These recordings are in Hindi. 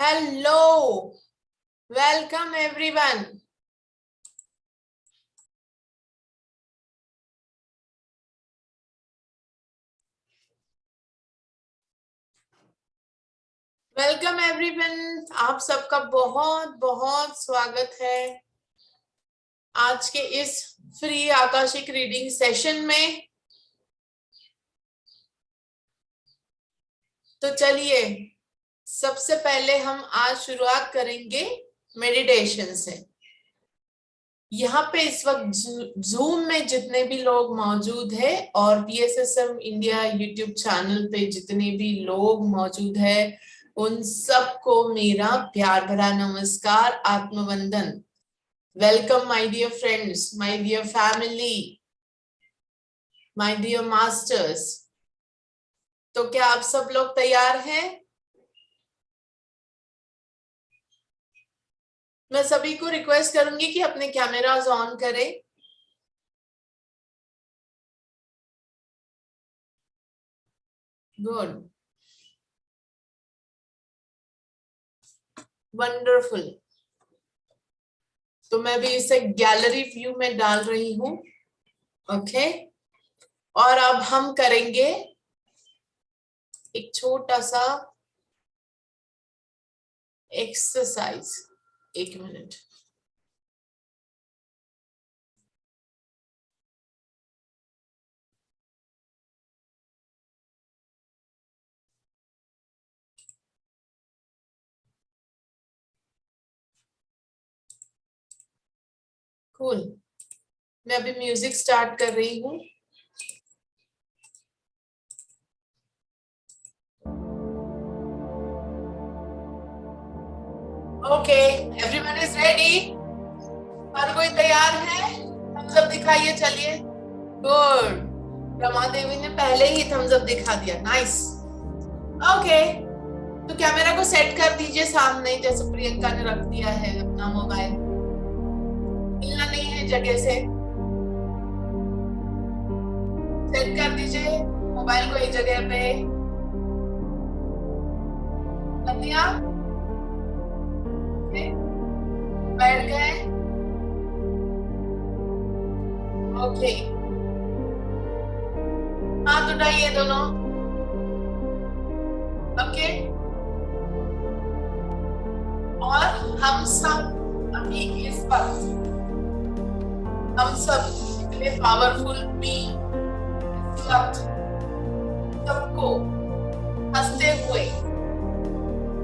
Hello, welcome everyone. Welcome everyone, आप सबका बहुत बहुत स्वागत है आज के इस फ्री आकाशिक रीडिंग सेशन में। तो चलिए, सबसे पहले हम आज शुरुआत करेंगे मेडिटेशन से। यहाँ पे इस वक्त जूम में जितने भी लोग मौजूद हैं और PSSM इंडिया यूट्यूब चैनल पे जितने भी लोग मौजूद हैं, उन सबको मेरा प्यार भरा नमस्कार, आत्मवंदन। Welcome my dear friends, my dear family, my dear masters. तो क्या आप सब लोग तैयार हैं? मैं सभी को रिक्वेस्ट करूंगी कि अपने कैमरास ऑन करें। Good, wonderful. तो मैं भी इसे गैलरी व्यू में डाल रही हूँ। ओके, और अब हम करेंगे एक छोटा सा एक्सरसाइज। एक मिनट। कूल, मैं अभी म्यूजिक स्टार्ट कर रही हूँ। Okay, everyone is ready? हर कोई तैयार है? थम्स अप दिखाइए। चलिए, गुड। रमा देवी ने पहले ही थम्स अप दिखा दिया, नाइस। ओके, तो कैमरा को सेट कर दीजिए सामने, जैसे प्रियंका ने रख दिया है अपना मोबाइल। हिलना नहीं है जगह से, सेट कर दीजिए मोबाइल को एक जगह पे। कर दिया? बैठ गए? ओके, हाथ उठाइए दोनों। ओके, और हम सब अभी इस वक्त, हम सब इतने पावरफुल बीइंग, इस वक्त सबको हंसते हुए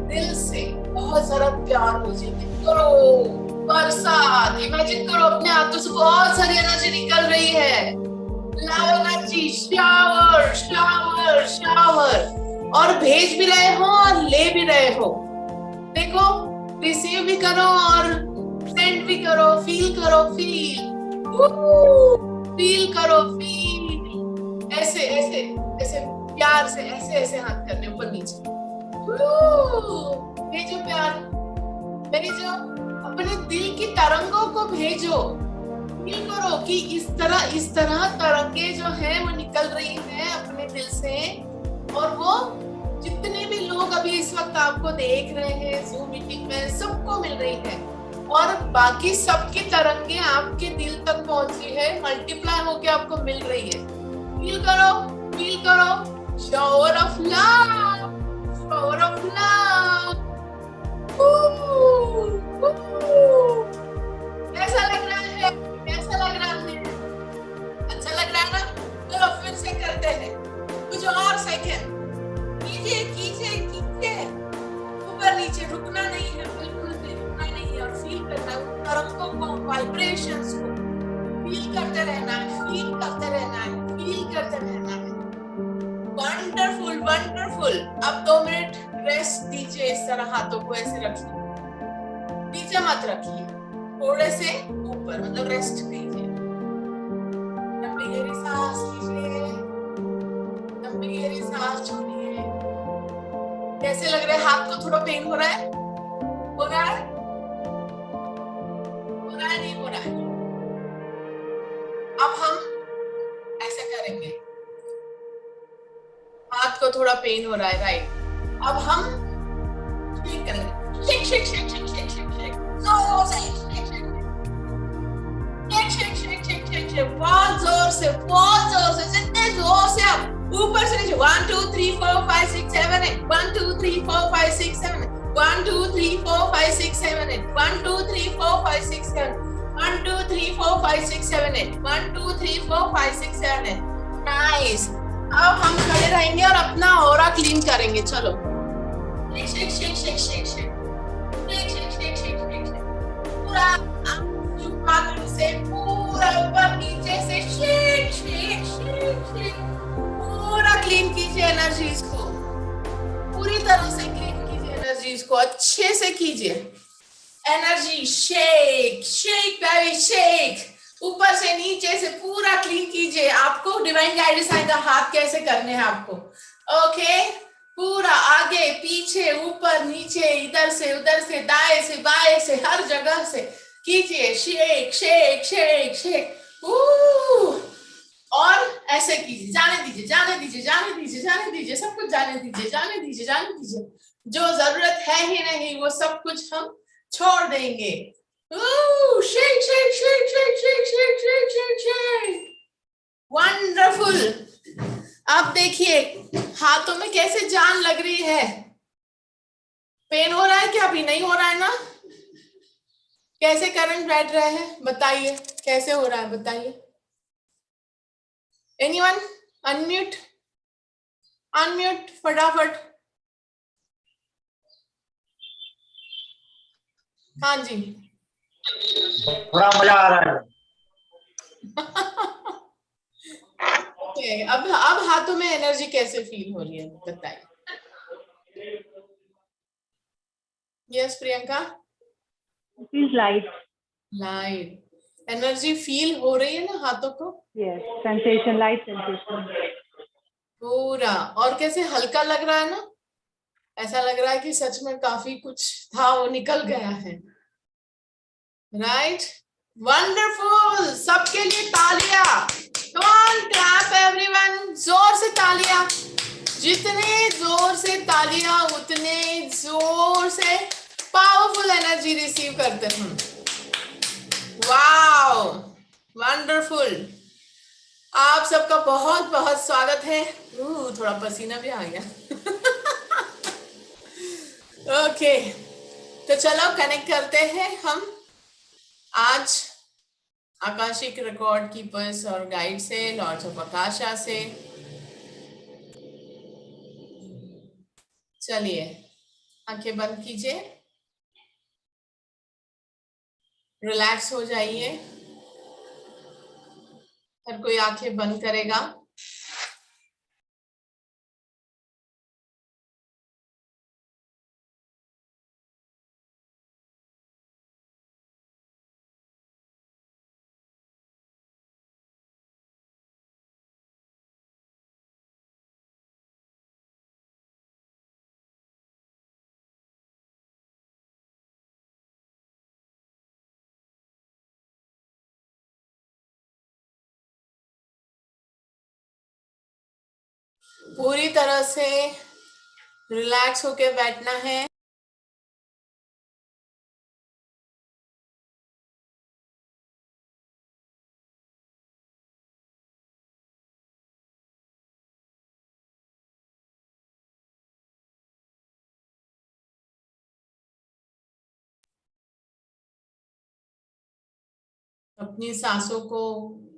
दिल से बहुत सारा प्यार मुझे करो। बरसात, इमेजिन करो अपने हाथों से बहुत सारी एनर्जी निकल रही है। लाओ एनर्जी, शावर शावर शावर, और भेज भी रहे हो और ले भी रहे हो। देखो, रिसीव भी करो और सेंड भी करो। फील करो, फील करो, फील। ऐसे ऐसे ऐसे प्यार से, ऐसे ऐसे हाथ करने ऊपर नीचे। भेजो प्यार, भेजो अपने दिल की तरंगों को, भेजो। फील करो कि इस तरह तरंगे जो है वो निकल रही है अपने दिल से, और वो जितने भी लोग अभी इस वक्त आपको देख रहे हैं जूम मीटिंग में, सबको मिल रही है, और बाकी सबकी तरंगे आपके दिल तक पहुंची है, मल्टीप्लाई होके आपको मिल रही है। फील करो, फील करो। Shower of love, shower of love. ऐसा लग रहा है, ऐसा लग रहा है, अच्छा लग रहा है ना? चलो फिर से करते हैं कुछ और सेकंड। कीजिए कीजिए कीजिए, ऊपर नीचे, रुकना नहीं है, बिल्कुल भी रुकना नहीं है, और फील करना है तरंगों को, वाइब्रेशंस को फील करते रहना है, फील करते रहना है, फील करते रहना है। Wonderful, wonderful. अब 2 मिनट रेस्ट दीजिए। इस तरह हाथों को ऐसे रखिए, नीचे मत रखिए, थोड़े से ऊपर, मतलब रेस्ट कीजिए। लंबी गहरी सांस लीजिए, लंबी गहरी सांस छोड़िए। कैसे लग रहा है? हाथ को थोड़ा पेन हो रहा है? हो रहा है? हो रहा है, नहीं हो रहा है? अब हम ऐसे करेंगे, हाथ को थोड़ा पेन हो रहा है, राइट? अब हम ठीक करेंगे, Shake, shake, shake, shake, shake, shake, shake. जोर से shake, shake, shake, shake, shake, shake, shake. बहुत जोर से जितने जोर से आप ऊपर से नीचे 1 2 3 4 5 6 7 8 1 2 3 4 5 6 7 8 1 2 3 4 5 6 7 8 1 2 3 4 5 6 7 1 2 3 4 5 6 7 8 1 2 3 4 5 6 7 8 नाइस। अब हम खड़े रहेंगे और अपना ऑरा क्लीन करेंगे। चलो shake shake shake shake shake shake shake shake shake shake shake पूरा हाथों से पूरा ऊपर नीचे से शेक शेक शेक शेक पूरा क्लीन कीजिए एनर्जीज को, पूरी तरह से क्लीन कीजिए एनर्जीज को, अच्छे से कीजिए energy shake shake baby shake, ऊपर से नीचे से पूरा क्लीन कीजिए। आपको डिवाइन गाइडेंस आएगा हाथ कैसे करने हैं आपको। ओके पूरा आगे पीछे ऊपर नीचे इधर से उधर से दाएं से बाएं से हर जगह से कीजिए शेक शेक शेक शेक। और ऐसे कीजिए, जाने दीजिए जाने दीजिए जाने दीजिए जाने दीजिए, सब कुछ जाने दीजिए जाने दीजिए जाने दीजिए, जो जरूरत है ही नहीं वो सब कुछ हम छोड़ देंगे। Shake shake shake shake shake shake shake shake shake wonderful. अब देखिए हाथों में कैसे जान लग रही है। पेन हो रहा है क्या? अभी नहीं हो रहा है ना? कैसे करंट बैठ रहे हैं बताइए, कैसे हो रहा है बताइए। एनीवन? अनम्यूट अनम्यूट फटाफट। हाँ जी थोड़ा मजा आ रहा है। अब हाथों में एनर्जी कैसे फील हो रही है बताइए। Yes Priyanka? Light light energy feel हो रही है ना हाथों को? यस सेंसेशन, लाइट सेंसेशन पूरा। और कैसे हल्का लग रहा है ना, ऐसा लग रहा है कि सच में काफी कुछ था वो निकल गया है। Right wonderful. सबके लिए तालियां। कम ऑन क्लैप एवरीवन, जोर से तालियां। जितने जोर से तालियां उतने जोर से पावरफुल एनर्जी रिसीव करते हैं। Wow wonderful. आप सबका बहुत बहुत स्वागत है। थोड़ा पसीना भी आ गया। ओके तो चलो कनेक्ट करते हैं हम आज आकाशिक रिकॉर्ड कीपर्स और गाइड से, लॉर्ड्स ऑफ आकाशा से। चलिए आंखें बंद कीजिए, रिलैक्स हो जाइए। हर कोई आंखें बंद करेगा। पूरी तरह से रिलैक्स होके बैठना है। अपनी सांसों को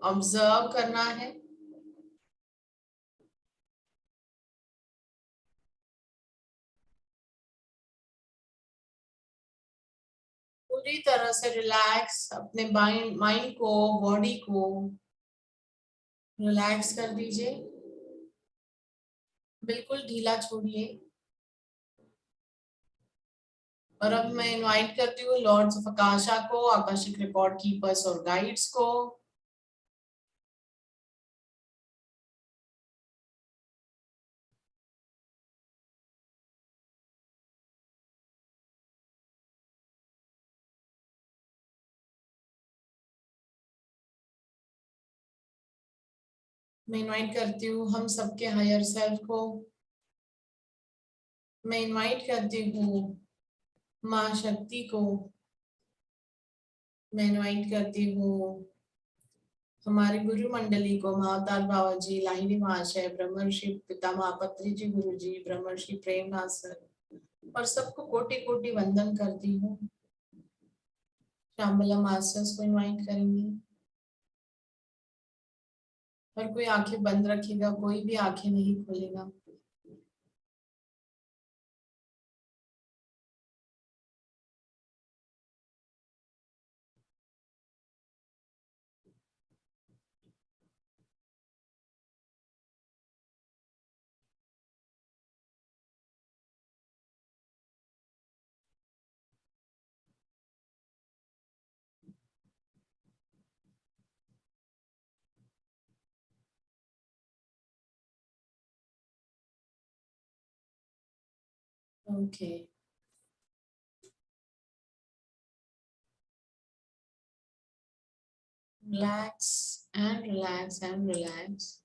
ऑब्जर्व करना है। पूरी तरह से रिलैक्स अपने माइंड को, बॉडी को रिलैक्स कर दीजिए, बिल्कुल ढीला छोड़िए। और अब मैं इनवाइट करती हूँ लॉर्ड्स ऑफ आकाशा को, आकाशिक रिकॉर्ड कीपर्स और गाइड्स को। मैं इनवाइट करती हूँ हम सबके हायर सेल्फ को। मैं इनवाइट करती हूँ माँ शक्ति को मैं इनवाइट करती हूँ, हमारी गुरु मंडली को, महाअवतार बाबा जी, लाहिनी महाशय, ब्रह्मर्षि पितामह पत्री जी, गुरु जी, ब्रह्मर्षि प्रेमनाथ सर और सबको कोटि कोटि वंदन करती हूँ। श्यामला मास्टर्स को इनवाइट करेंगे और कोई आंखें बंद रखेगा, कोई भी आंखें नहीं खोलेगा। Okay relax and relax and relax.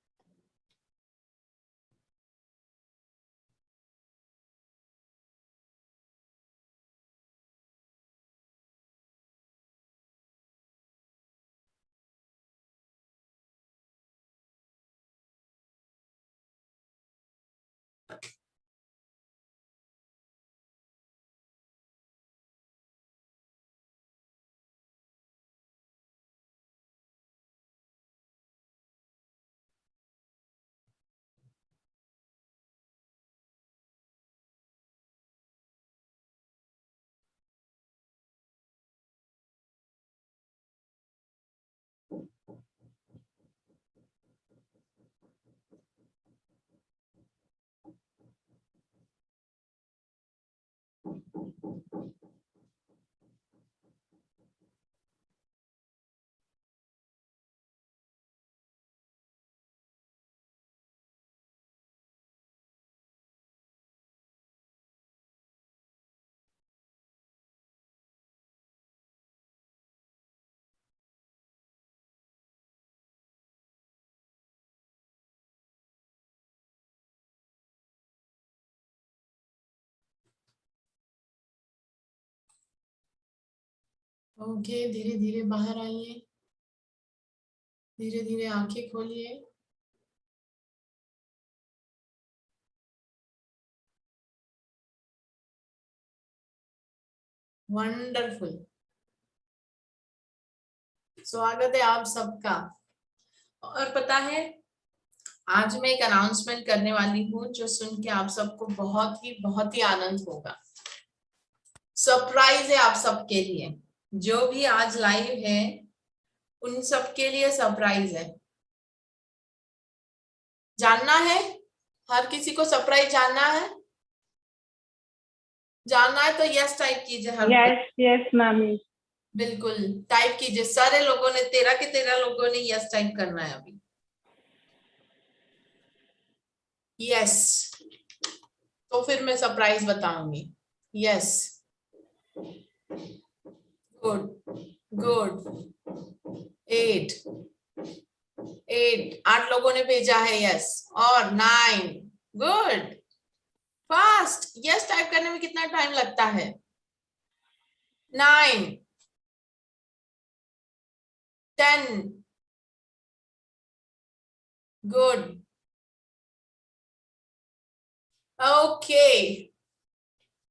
Okay धीरे धीरे बाहर आइए, धीरे धीरे आंखें खोलिए। वंडरफुल, स्वागत है आप सबका। और पता है आज मैं एक अनाउंसमेंट करने वाली हूँ जो सुन के आप सबको बहुत ही आनंद होगा। सरप्राइज है आप सबके लिए, जो भी आज लाइव है उन सबके लिए सरप्राइज है। जानना है, हर किसी को सरप्राइज जानना है, जानना है तो यस टाइप कीजिए। हर यस मैम। बिल्कुल टाइप कीजिए, सारे लोगों ने 13 के 13 लोगों ने यस टाइप करना है अभी। यस तो फिर मैं सरप्राइज बताऊंगी। यस गुड गुड 8 लोगों ने भेजा है यस, और 9 गुड। फास्ट, यस टाइप करने में कितना टाइम लगता है? 9 10 गुड ओके।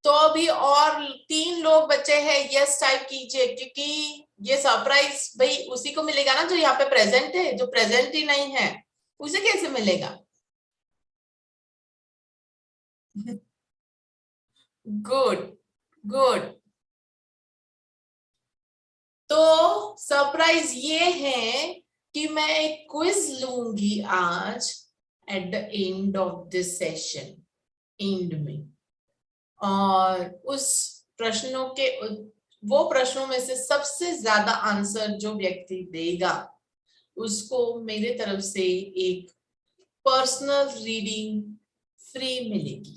तो अभी और 3 लोग बचे हैं, यस टाइप कीजिए, क्योंकि ये सरप्राइज भाई उसी को मिलेगा ना जो यहाँ पे प्रेजेंट है, जो प्रेजेंट ही नहीं है उसे कैसे मिलेगा? Good good. तो सरप्राइज ये है कि मैं एक क्विज लूंगी आज at the end of this session, and में, और उस प्रश्नों के वो प्रश्नों में से सबसे ज्यादा आंसर जो व्यक्ति देगा उसको मेरे तरफ से एक पर्सनल रीडिंग फ्री मिलेगी।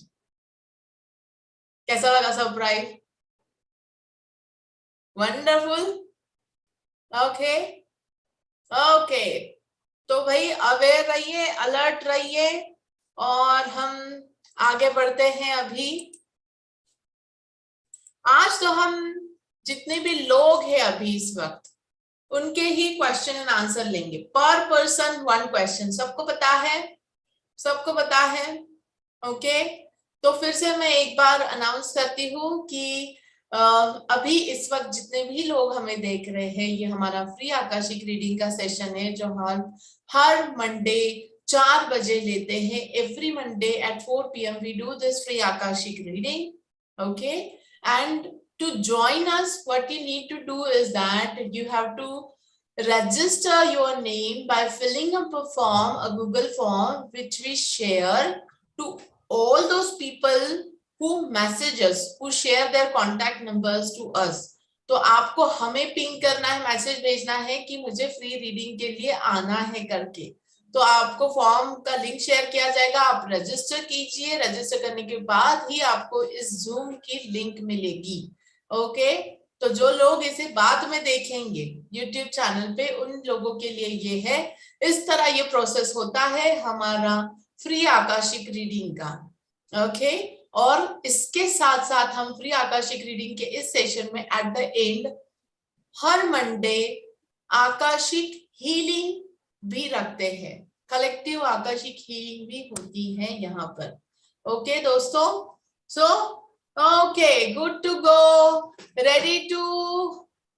कैसा लगा सरप्राइज? वंडरफुल। ओके ओके, तो भाई अवेयर रहिए, अलर्ट रहिए, और हम आगे बढ़ते हैं। अभी आज तो हम जितने भी लोग हैं अभी इस वक्त उनके ही क्वेश्चन एंड आंसर लेंगे, पर पर्सन 1 क्वेश्चन। सबको पता है? सबको पता है? ओके, तो फिर से मैं एक बार अनाउंस करती हूँ कि अभी इस वक्त जितने भी लोग हमें देख रहे हैं, ये हमारा फ्री आकाशिक रीडिंग का सेशन है जो हम हर मंडे 4 बजे लेते हैं। Every Monday at 4 PM we do this free Akashic reading. Okay, and to join us, what you need to do is that you have to register your name by filling up a form, a Google form, which we share to all those people who message us, who share their contact numbers to us. तो आपको हमें पिंग करना है, मैसेज भेजना है कि मुझे फ्री रीडिंग के लिए आना है करके। तो आपको फॉर्म का लिंक शेयर किया जाएगा, आप रजिस्टर कीजिए। रजिस्टर करने के बाद ही आपको इस जूम की लिंक मिलेगी। ओके, तो जो लोग इसे बाद में देखेंगे यूट्यूब चैनल पे, उन लोगों के लिए ये है, इस तरह ये प्रोसेस होता है हमारा फ्री आकाशिक रीडिंग का। ओके, और इसके साथ साथ हम फ्री आकाशिक रीडिंग के इस सेशन में at the end her Monday Akashic healing भी रखते हैं। कलेक्टिव आकाशिक हीलिंग भी होती है यहाँ पर। ओके दोस्तों, so okay, good to go, ready to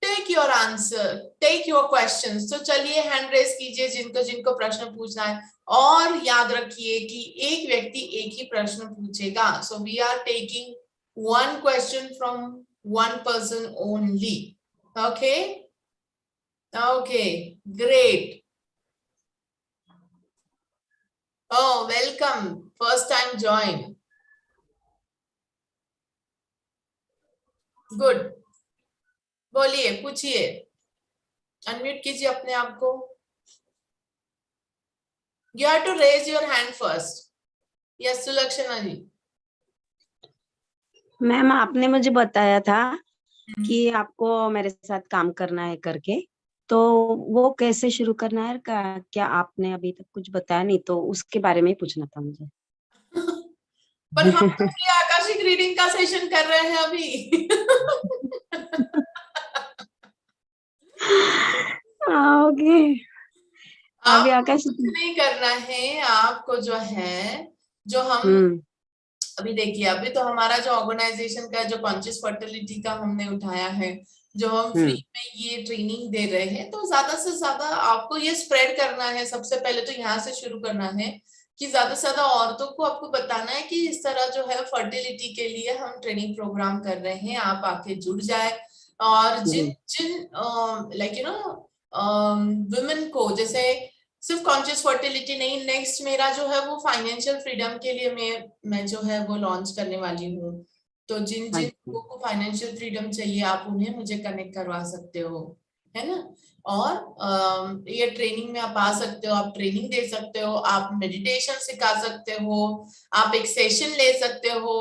take your answer, take your questions. तो चलिए हैंड रेस कीजिए जिनको जिनको प्रश्न पूछना है, और याद रखिए कि एक व्यक्ति एक ही प्रश्न पूछेगा। So we are taking 1 question from 1 person only. Okay, okay, great. Oh, welcome, first time join. Good. बोलिए, पूछिए, अनम्यूट कीजिए अपने आप को। You have to raise your hand first. Yes, Sulakshana ji. Ma'am, आपने मुझे बताया था कि आपको मेरे साथ काम करना है करके, तो वो कैसे शुरू करना है क्या आपने अभी तक कुछ बताया नहीं, तो उसके बारे में ही पूछना था मुझे। पर हम तो फ्री आकाशिक रीडिंग का सेशन कर रहे हैं अभी। ओके, अभी आपको आकाश कुछ नहीं करना है, आपको जो है, जो हम अभी देखिए, अभी तो हमारा जो ऑर्गेनाइजेशन का जो कॉन्शियस फर्टिलिटी का हमने उठाया है, जो हम फ्री में ये ट्रेनिंग दे रहे हैं, तो ज्यादा से ज्यादा आपको ये स्प्रेड करना है। सबसे पहले तो यहाँ से शुरू करना है कि ज्यादा से ज्यादा औरतों को आपको बताना है कि इस तरह जो है फर्टिलिटी के लिए हम ट्रेनिंग प्रोग्राम कर रहे हैं, आप आके जुड़ जाए। और जिन जिन लाइक यू नो वुमेन को, जैसे सिर्फ कॉन्शियस फर्टिलिटी नहीं, नेक्स्ट मेरा जो है वो फाइनेंशियल फ्रीडम के लिए मैं जो है वो लॉन्च करने वाली हूँ। तो जिन जिन लोगों को फाइनेंशियल फ्रीडम चाहिए, आप उन्हें मुझे कनेक्ट करवा सकते हो, है ना। और ये ट्रेनिंग में आप आ सकते हो, आप ट्रेनिंग दे सकते हो, आप मेडिटेशन सिखा सकते हो, आप एक सेशन ले सकते हो,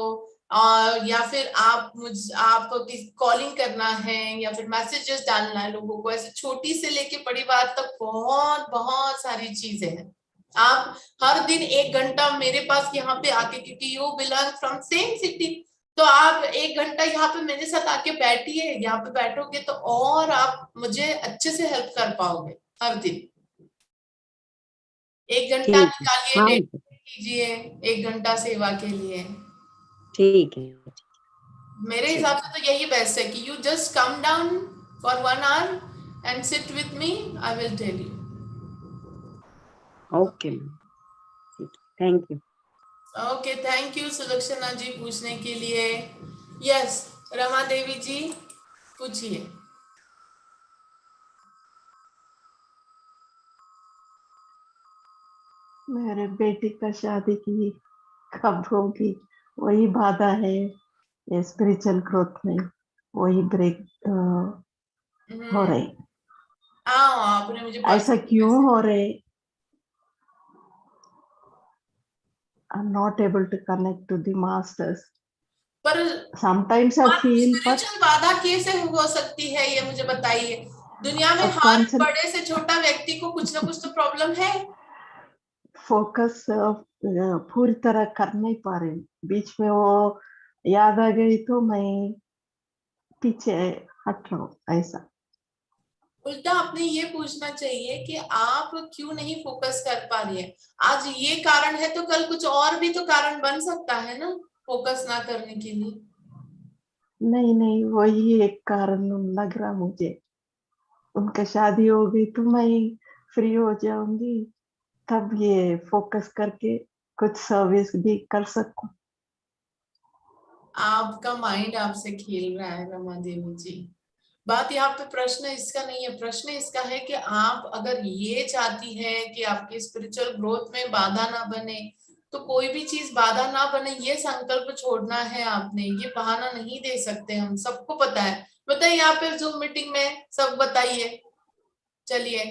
और या फिर आपको कॉलिंग करना है या फिर मैसेजेस डालना है लोगों को। ऐसे छोटी से लेके बड़ी बात तक बहुत बहुत सारी चीजें हैं। आप हर दिन 1 घंटा मेरे पास यहाँ पे आके, क्योंकि you belong from same city, तो आप 1 घंटा यहाँ पे मेरे साथ आके बैठिए। यहाँ पे बैठोगे तो और आप मुझे अच्छे से हेल्प कर पाओगे। हर दिन 1 घंटा निकालिए, डेडिकेट कीजिए 1 घंटा सेवा के लिए। ठीक है, मेरे हिसाब से तो यही बेस्ट है कि you just come down for 1 hour and sit with me, I will tell you. Okay, thank you. Okay, thank you Sulakshana ji पूछने के लिए। यस, रमा देवी जी पूछिए। मेरे बेटी का शादी की कब होगी, वही बाधा है ये स्पिरिचुअल ग्रोथ में, वही ब्रेक हो रही। आपने मुझे ऐसा क्यों हो रहे? I'm not able to connect to the masters. पर Sometimes I feel, but spiritual बाधा कैसे हो सकती है, ये मुझे बताइए। दुनिया में हर बड़े से छोटा व्यक्ति को कुछ ना कुछ तो प्रॉब्लम है। फोकस पूरी तरह कर नहीं पा रही। बीच में वो याद आ गई तो मैं पीछे हट रहा हूँ ऐसा। उल्टा आपने ये पूछना चाहिए कि आप क्यों नहीं फोकस कर पा रही है। आज ये कारण है तो कल कुछ और भी तो कारण बन सकता है ना फोकस ना करने के लिए। नहीं नहीं, वही एक कारण लग रहा मुझे। उनका शादी हो गई तो मैं फ्री हो जाऊंगी, तब ये फोकस करके कुछ सर्विस भी कर सकूं। आपका माइंड आपसे खेल रहा है रमा देवी जी। बात यहाँ पे प्रश्न इसका नहीं है, प्रश्न इसका है कि आप अगर ये चाहती हैं कि आपकी स्पिरिचुअल ग्रोथ में बाधा ना बने, तो कोई भी चीज बाधा ना बने ये संकल्प छोड़ना है आपने। ये बहाना नहीं दे सकते, हम सबको पता है। बताइए यहाँ पे जूम मीटिंग में सब बताइए, चलिए।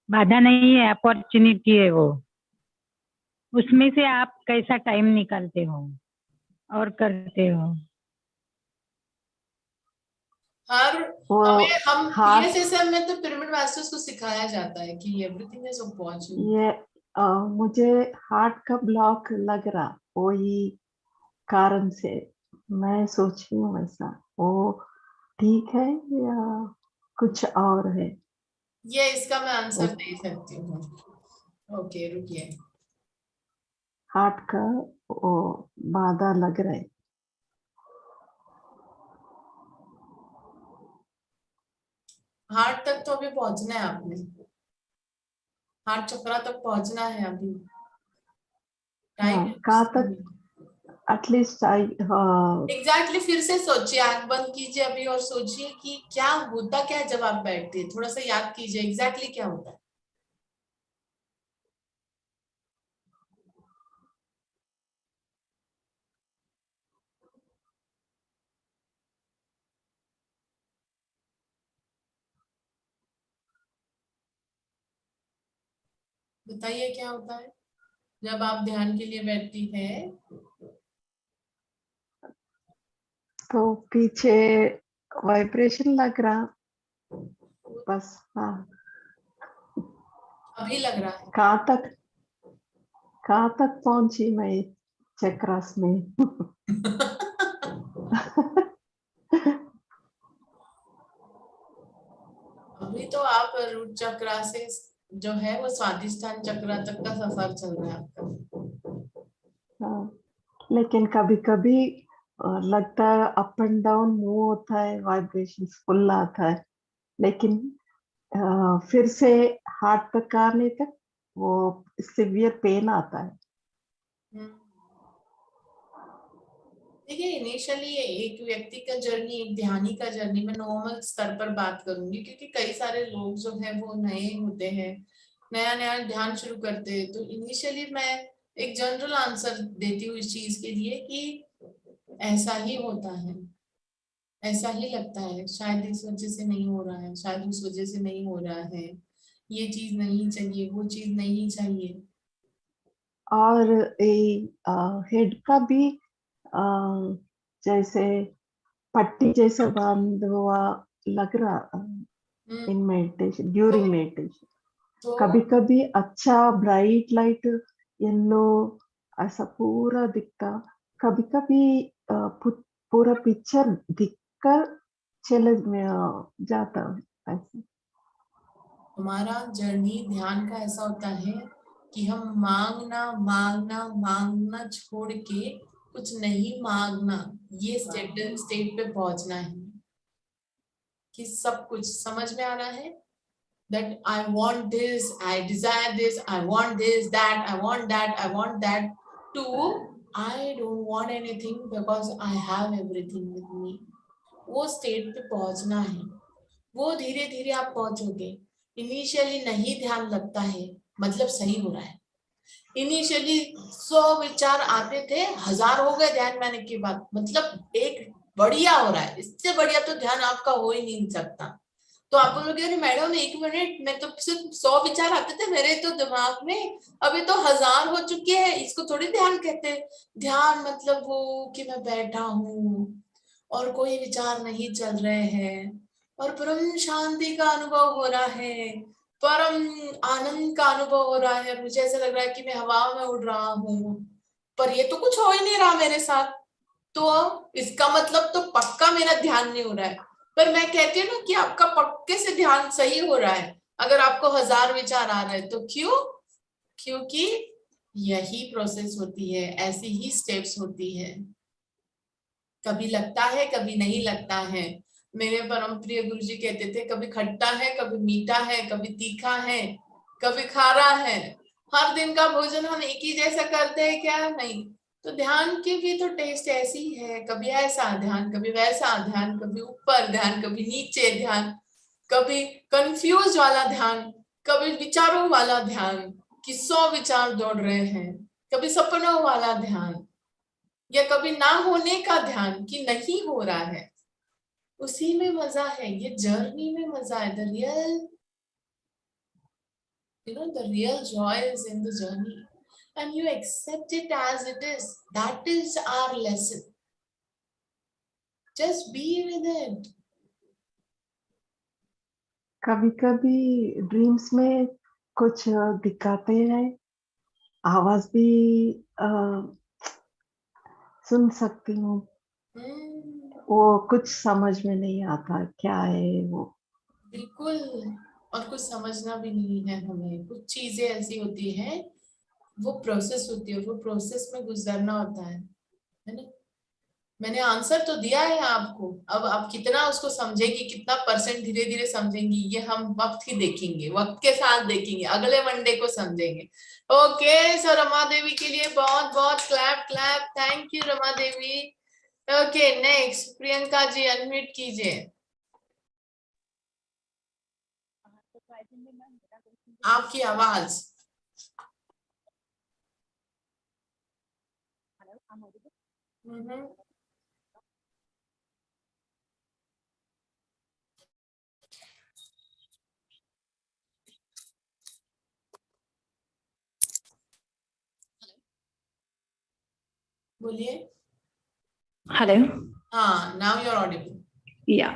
बाधा नहीं है, अपॉर्चुनिटी है वो। उसमें से आप कैसा टाइम निकालते हो और करते हो। हर वो हम हाथ, ये सिस्टम में तो पिरामिड मास्टर्स को सिखाया जाता है कि एवरीथिंग इज अपॉर्चुनिटी। ये मुझे हार्ट का ब्लॉक लग रहा, वही कारण से मैं सोच रही हूँ ऐसा। वो ठीक है या कुछ और है? ये इसका मैं आंसर दे सकती हूँ। ओके रुकिए। हार्ट का वो बाधा लग रहा है। हार्ट तक तो अभी पहुंचना है आपने, हार्ट चक्रा तक पहुंचना है अभी, टाइम हाँ, है कहाँ उसके तक? लिए। एटलीस्ट आई, हाँ। एग्जैक्टली फिर से सोचिए, आंख बंद कीजिए अभी और सोचिए कि क्या होता क्या है जब आप बैठते हैं। थोड़ा सा याद कीजिए एग्जैक्टली क्या होता है। बताइए क्या होता है जब आप ध्यान के लिए बैठती है। तो पीछे वाइब्रेशन लग रहा बस। हाँ, अभी लग रहा है। कहाँ तक, कहाँ तक पहुंची मैं चक्रास में? अभी तो आप रूट चक्रा से जो है वो स्वादिष्ठान चक्रा तक का सफर चल रहा है आपका। हाँ, लेकिन कभी कभी लगता है अप एंड डाउन मूव होता है, वाइब्रेशन फुल आता है, लेकिन फिर से हार्ट तक आने तक वो सिवियर पेन आता है। हम्म। देखिए इनिशियली एक व्यक्ति का जर्नी, एक ध्यानी का जर्नी, मैं नॉर्मल स्तर पर बात करूंगी क्योंकि कई सारे लोग जो है वो नए होते हैं, नया नया ध्यान शुरू करते हैं। तो इनिशियली मैं एक जनरल आंसर देती हूँ इस चीज के लिए कि ऐसा ही होता है, ऐसा ही लगता है, शायद इस वजह से नहीं हो रहा है, शायद उस वजह से नहीं हो रहा है, ये चीज नहीं चाहिए, वो चीज नहीं चाहिए। और हेड का भी अ, जैसे पट्टी जैसा बांध हुआ लग रहा हम्म। इन मेडिटेशन, तो, ड्यूरिंग मेडिटेशन। तो कभी कभी अच्छा ब्राइट लाइट येलो ऐसा पूरा दिखता, कभी कभी पूरा पिक्चर दिखकर चले जाता ऐसे। हमारा जर्नी ध्यान का ऐसा होता है कि हम मांगना मांगना मांगना छोड़ के कुछ नहीं मांगना, ये स्टेट पे पहुंचना है कि सब कुछ समझ में आ रहा है। That I want this, I desire this, I want this, that I want that, I want that, to I don't want anything because I have everything with me. वो स्टेट पे पहुंचना है, वो धीरे धीरे आप पहुंचोगे। इनिशियली नहीं ध्यान लगता है मतलब सही हो रहा है। इनिशियली 100 विचार आते थे, 1000 हो गए ध्यान में आने के बाद, मतलब एक बढ़िया हो रहा है। इससे बढ़िया तो ध्यान आपका हो ही नहीं सकता। तो आप बोलोगे अरे मैडम 1 मिनट में तो सिर्फ 100 विचार आते थे मेरे तो दिमाग में, अभी तो 1000 हो चुके हैं, इसको थोड़ी ध्यान कहते हैं। ध्यान मतलब वो कि मैं बैठा हूँ और कोई विचार नहीं चल रहे हैं और परम शांति का अनुभव हो रहा है, परम आनंद का अनुभव हो रहा है। मुझे ऐसा लग रहा है कि मैं हवा में उड़ रहा हूँ पर ये तो कुछ हो ही नहीं रहा मेरे साथ, तो इसका मतलब तो पक्का मेरा ध्यान नहीं हो रहा है। पर मैं कहती हूँ ना कि आपका पक्के से ध्यान सही हो रहा है। अगर आपको 1000 विचार आ रहे हैं तो क्यों? क्योंकि यही प्रोसेस होती है, ऐसी ही स्टेप्स होती है। कभी लगता है, कभी नहीं लगता है। मेरे परम प्रिय गुरु जी कहते थे, कभी खट्टा है, कभी मीठा है, कभी तीखा है, कभी खारा है। हर दिन का भोजन हम एक ही जैसा करते हैं क्या? नहीं। तो ध्यान की भी तो टेस्ट ऐसी है, कभी ऐसा ध्यान, कभी वैसा ध्यान, कभी ऊपर ध्यान, कभी नीचे ध्यान, कभी कंफ्यूज वाला ध्यान, कभी विचारों वाला ध्यान कि 100 विचार दौड़ रहे हैं, कभी सपनों वाला ध्यान, या कभी ना होने का ध्यान कि नहीं हो रहा है। उसी में मजा है, ये जर्नी में मजा है। The real Joy is in the journey and you accept it as it is. That is our lesson. Just be with it. कभी कभी ड्रीम्स में कुछ दिखाते हैं, आवाज भी सुन सकती हूँ। वो कुछ समझ में नहीं आता क्या है वो। बिल्कुल, और कुछ समझना भी नहीं है हमें। कुछ चीजें ऐसी होती हैं, वो प्रोसेस होती है, वो प्रोसेस में गुजरना होता है ना। मैंने आंसर तो दिया है आपको, अब आप कितना उसको समझेंगी, कितना परसेंट धीरे धीरे समझेंगी, ये हम वक्त ही देखेंगे, वक्त के साथ देखेंगे, अगले मंडे को समझेंगे। ओके, सो रमा देवी के लिए बहुत बहुत clap clap, thank you Rama Devi. Okay, next Priyanka ji, unmute कीजिए। आपकी आवाज। बोलिए। हेलो। हाँ, now you are audible. Yeah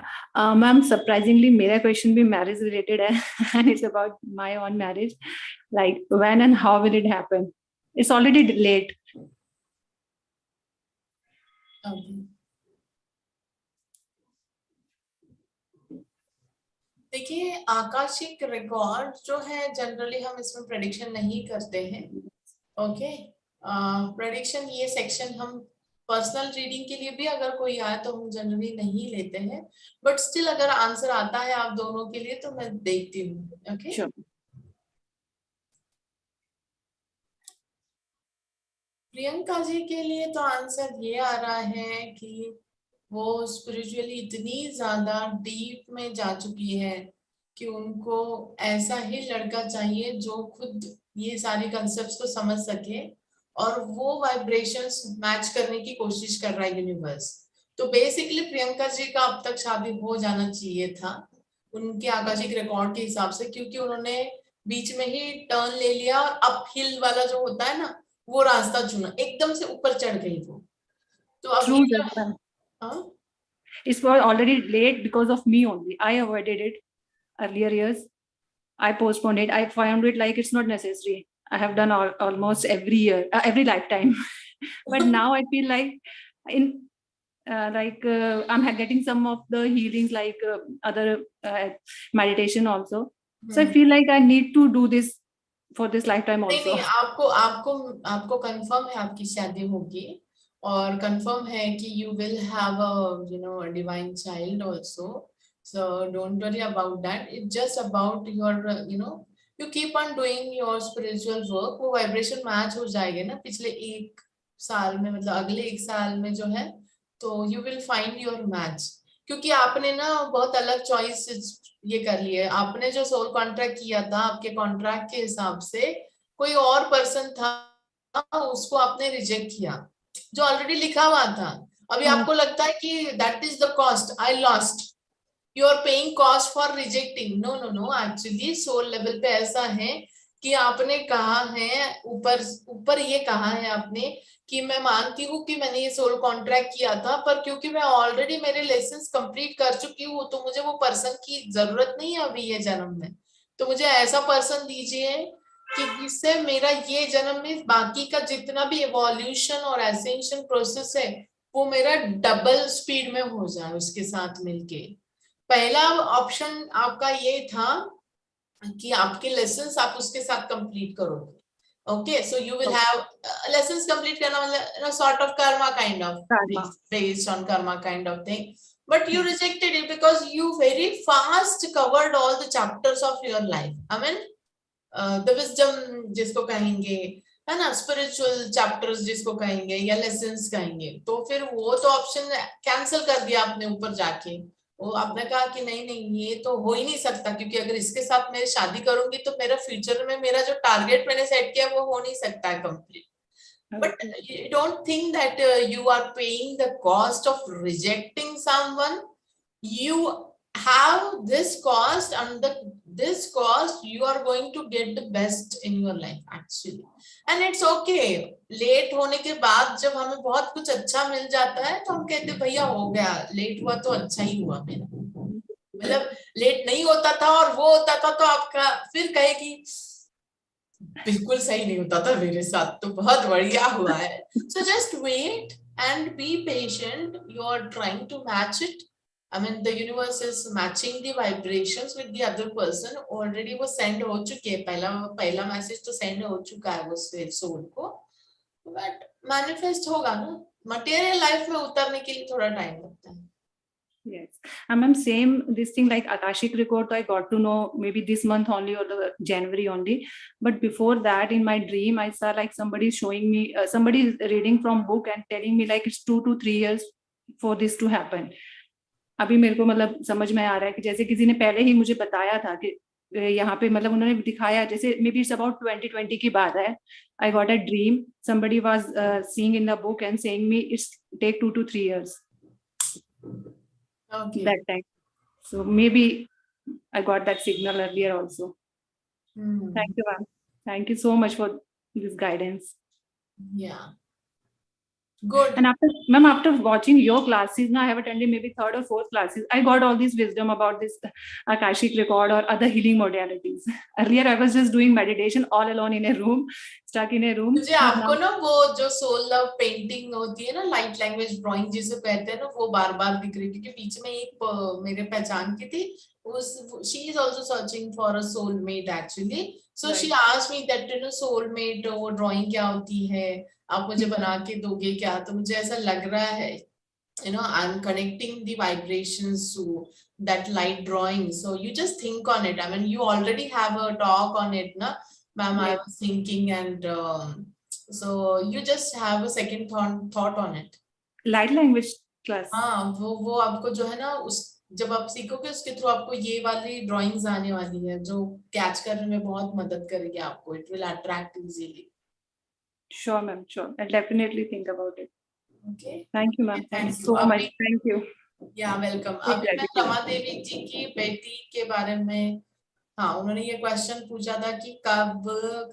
ma'am, surprisingly मेरा क्वेश्चन भी मैरिज रिलेटेड है and it's about my own marriage, like when and how will it happen? It's already late. देखिए, आकाशिक रिकॉर्ड जो है जनरली हम इसमें प्रेडिक्शन नहीं करते हैं। ओके, प्रेडिक्शन ये सेक्शन हम पर्सनल रीडिंग के लिए भी अगर कोई आए तो हम जनरली नहीं लेते हैं, बट स्टिल अगर आंसर आता है आप दोनों के लिए तो मैं देखती हूँ। ओके, प्रियंका जी के लिए तो आंसर ये आ रहा है कि वो स्पिरिचुअली इतनी ज्यादा डीप में जा चुकी है कि उनको ऐसा ही लड़का चाहिए जो खुद ये सारी कंसेप्ट्स को समझ सके और वो वाइब्रेशंस मैच करने की कोशिश कर रहा है यूनिवर्स। तो बेसिकली प्रियंका जी का अब तक शादी हो जाना चाहिए था उनके आकाशिक रिकॉर्ड के हिसाब से, क्योंकि उन्होंने बीच में ही टर्न ले लिया और अप हिल वाला जो होता है ना, वो रास्ता चुना, एकदम से ऊपर चढ़ गई वो। तो अब It was already late because of me only. I avoided it earlier years. I postponed it. I found it like it's not necessary. I have done almost every year, every lifetime. But now I feel like I'm getting some of the healings, like other meditation also. So I feel like I need to do this for this lifetime also. नहीं, आपको कंफर्म है आपकी शादी होगी और कंफर्म है कि you will have a divine child also, so don't worry about that. It's just about your you keep on doing your spiritual work. वो वाइब्रेशन मैच हो जाएगा ना पिछले 1 साल में, मतलब अगले 1 साल में जो है, तो you will find your match। क्योंकि आपने ना बहुत अलग चॉइस ये कर ली है, आपने जो सोल कॉन्ट्रैक्ट किया था आपके कॉन्ट्रैक्ट के हिसाब से कोई और पर्सन था, उसको आपने रिजेक्ट किया जो ऑलरेडी लिखा हुआ था। अभी आपको लगता है कि that is the cost, I lost, you are paying cost for rejecting. No no no, actually soul level पे ऐसा है कि आपने कहा है, ऊपर ये कहा है आपने कि मैं मानती हूँ कि मैंने ये सोल कॉन्ट्रैक्ट किया था, पर क्योंकि मैं ऑलरेडी मेरे लेसन्स कंप्लीट कर चुकी हूँ तो मुझे वो पर्सन की जरूरत नहीं है अभी ये जन्म में, तो मुझे ऐसा पर्सन दीजिए कि जिससे मेरा ये जन्म में बाकी का जितना भी इवोल्यूशन और एसेंशन प्रोसेस है वो मेरा डबल स्पीड में हो जाए उसके साथ मिलके। पहला ऑप्शन आपका ये था कि आपके लेसन्स आप उसके साथ कंप्लीट करोगे। Okay, so you will have lessons complete करना मतलब sort of Karma kind of Karma. based on karma kind of thing, but you rejected it because you very fast covered all the chapters of your life. I mean the wisdom जिसको कहेंगे है ना, स्पिरिचुअल चैप्टर्स जिसको कहेंगे या लेसन्स कहेंगे, तो फिर वो तो ऑप्शन कैंसिल कर दिया आपने ऊपर जाके। वो आपने कहा कि नहीं नहीं ये तो हो ही नहीं सकता, क्योंकि अगर इसके साथ मैं शादी करूंगी तो मेरा फ्यूचर में मेरा जो टारगेट मैंने सेट किया वो हो नहीं सकता है complete. But you don't think that you are paying the cost of rejecting someone. You have this cost, and this cost you are going to get the best in your life actually, and it's okay. Late होने के बाद जब हमें बहुत कुछ अच्छा मिल जाता है तो हम कहते हैं भैया हो गया, लेट हुआ तो अच्छा ही हुआ मेरा। मतलब लेट नहीं होता था और वो होता था तो आपका फिर कहेगी बिल्कुल सही नहीं होता था मेरे साथ, तो बहुत बढ़िया हुआ है। So just wait and be patient. You are trying to match it. I mean the universe is matching the vibrations with the other person. Already वो send हो चुके हैं, पहला मैसेज तो send हो चुका है वो सोल को, but manifest होगा ना। मटेरियल लाइफ में उतरने के लिए थोड़ा टाइम लगता है। Yes, and ma'am, same this thing like Akashic record, I got to know maybe this month only or the January only. But before that, in my dream, I saw like somebody showing me, somebody is reading from book and telling me like it's 2 to 3 years for this to happen. अभी मेरे को मतलब समझ में आ रहा है कि जैसे किसी ने पहले ही मुझे बताया था कि यहाँ पे मतलब उन्होंने दिखाया, जैसे maybe it's about 2020 की बात है. I got a dream. Somebody was seeing in the book and saying me it's take 2 to 3 years. Okay. That time. So maybe I got that signal earlier also. Thank you, ma'am. Thank you so much for this guidance. Yeah. Good. And after watching your classes, now I have attended maybe 3rd or 4th classes. I got all this wisdom about this Akashic record or other healing modalities. Earlier, I was just doing meditation all alone in a room, stuck in a room. मुझे आपको ना वो जो सोल लव पेंटिंग होती है ना, लाइट लैंग्वेज ड्राइंग जिसे कहते हैं ना, वो बार बार दिख रही, क्योंकि बीच में एक मेरे पहचान की थी, she is also searching for a soulmate actually. So she asked me that you know soulmate वो ड्राइंग क्या होती है, आप मुझे बना के दोगे क्या? तो मुझे ऐसा लग रहा है you know I'm connecting the vibrations to that light drawing. So you just think on it. I mean you already have a talk on it na ma'am. I was thinking and so you just have a second thought on it. Light language class. हाँ वो आपको जो है ना उस जब आप सीखोगे उसके थ्रू आपको ये वाली ड्राइंग्स आने वाली है जो कैच करने में बहुत मदद करेगी आपको. It will attract easily. Sure, ma'am. Sure. I'll definitely think about it. Okay. Thank you, ma'am. Thank you so much. Thank you. Yeah, welcome. अभी मैं रमा देवी जी की बेटी के बारे में, हाँ उन्होंने ये क्वेश्चन पूछा था कि कब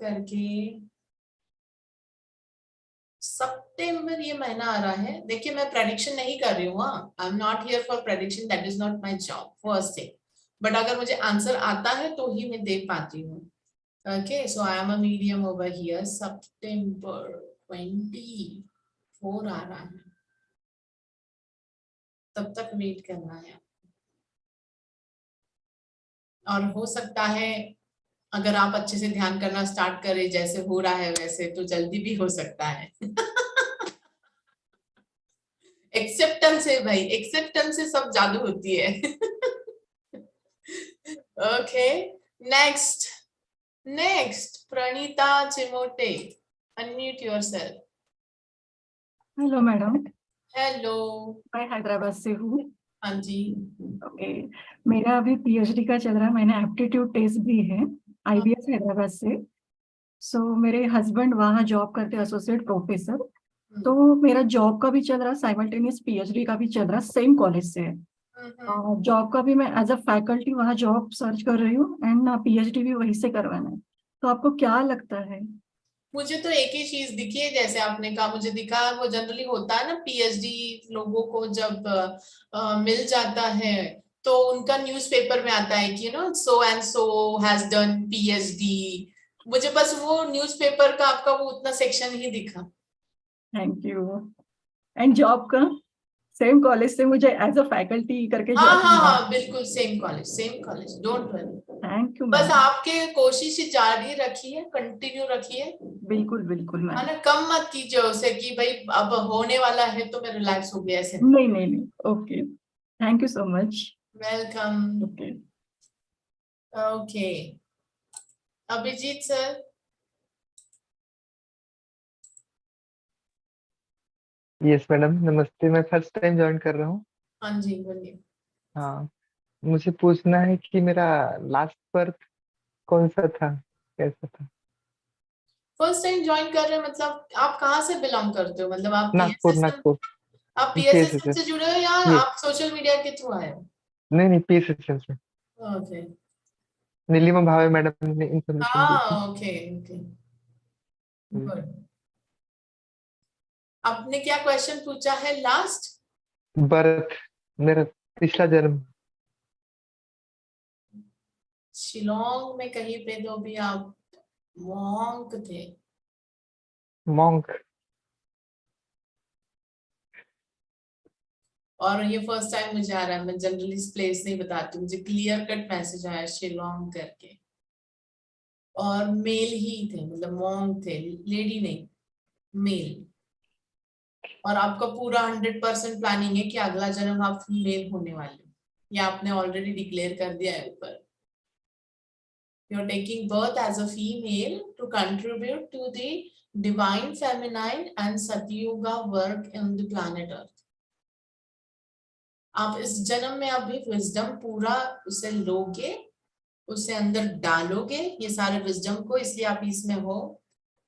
करके सितंबर ये महीना आ रहा है. देखिए मैं प्रेडिक्शन नहीं कर रही हूँ, आई am not here for prediction, that is not my job first thing. But अगर मुझे आंसर आता है तो ही मैं दे पाती हूँ. Okay, so I am a medium over here. September 24 आ रहा है, तब तक वेट करना है. और हो सकता है अगर आप अच्छे से ध्यान करना स्टार्ट करें जैसे हो रहा है वैसे, तो जल्दी भी हो सकता है. एक्सेप्टेंस है भाई, एक्सेप्टेंस से सब जादू होती है. Okay, next Pranita Chimote, unmute yourself. Hello madam. Hello, मैं हैदराबाद से हूँ. हाँ जी. ओके, मेरा अभी पीएचडी का चल रहा है. मैंने एप्टीट्यूड टेस्ट भी है आईबीएस हैदराबाद से. सो मेरे हस्बैंड वहाँ जॉब करते हैं, एसोसिएट प्रोफेसर. तो मेरा जॉब का भी चल रहा है, साइमल्टेनियस पीएचडी का भी चल रहा है, सेम कॉलेज से. जॉब का भी मैं एज अ फैकल्टी वहाँ जॉब सर्च कर रही हूँ एंड पीएचडी भी वहीं से करवाना है. तो आपको क्या लगता है? मुझे तो एक ही चीज दिखी है, जैसे आपने कहा मुझे दिखा, वो जनरली होता है ना पीएचडी लोगों को जब मिल जाता है तो उनका न्यूज़पेपर में आता है कि you know so and so has done PhD मुझे बस वो न्यूज़पेपर का आपका वो उतना सेक्शन ही दिखा। Thank you. एंड जॉब का सेम कॉलेज से मुझे एज अ फैकल्टी करके हाँ जॉब हाँ मिला। हाँ, बिल्कुल same college, don't worry. Thank you बस मैम। आपके कोशिश जारी रखिए, कंटिन्यू रखिए, बिल्कुल बिल्कुल है मैम। ना। कम मत कीजिए उसे कि भाई अब होने वाला है तो मैं रिलैक्स हो गया, ऐसे। नहीं नहीं नहीं, okay, thank you so much. Welcome. Okay. Okay, Abhijeet sir. Yes madam, नमस्ते। मैं फर्स्ट टाइम ज्वाइन कर रहा हूँ। हाँ जी, बोलिए। हाँ, मुझे पूछना है कि मेरा लास्ट बर्थ कौन सा था, कैसा था? फर्स्ट टाइम ज्वाइन कर रहे हैं मतलब आप कहाँ से बिलोंग करते हो, मतलब आप नागपुर, पीएसएसएम, नागपुर। आप पीएसएसएम। पीएसएसएम से जुड़े हो या ये आप सोशल मीडिया के थ्रू आए हो? नहीं नहीं, पीएसएसएम से ओके। नीलिमा भावे मैडम ने इन्फॉर्मेशन दी थी। हाँ, ओके ओके, गुड। आपने क्या क्वेश्चन पूछा है लास्ट? बर्थ, मेरा पिछला जन्म। शिलोंग में कहीं पे तो भी आप मॉन्क थे। मॉन्क। और ये फर्स्ट टाइम मुझे आ रहा है, मैं जनरली इस प्लेस नहीं बताती, मुझे क्लियर कट मैसेज आया शिलोंग करके। और मेल ही थे, मतलब मॉन्क थे, लेडी नहीं, मेल। और आपका पूरा 100% प्लानिंग है कि अगला जन्म आप फीमेल होने वाले हो, ये आपने ऑलरेडी डिक्लेयर कर दिया है ऊपर। You are taking birth as a female to contribute to the divine feminine and Satyuga work in the planet earth. आप इस जन्म में अभी विजडम पूरा उसे लोगे, उसे अंदर डालोगे, ये सारे विजडम को, इसलिए आप इसमें हो।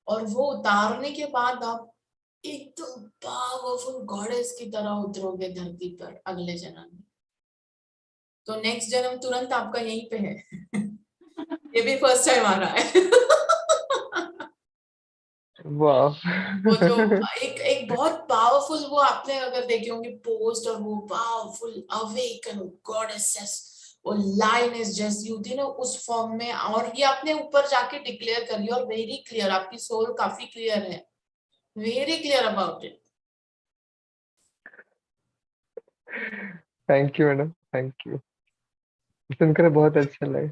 और वो उतारने के बाद आप एकदम पावरफुल गॉडेस की तरह उतरोगे धरती पर अगले जन्म में। तो नेक्स्ट जन्म तुरंत आपका यहीं पे है। ये भी फर्स्ट टाइम आ रहा है। वाह। वो जो एक एक बहुत पावरफुल, वो आपने अगर देखे होंगे पोस्ट, और वो पावरफुल अवेकन गॉडेसेस, वो लाइनेस जैसी होती है ना उस फॉर्म में, और ये आपने ऊपर जाके डिक्लेयर कर लिया, और वेरी क्लियर, आपकी सोल काफी क्लियर है, very clear about it. Thank you madam, thank you. सुनकर बहुत अच्छा लगा।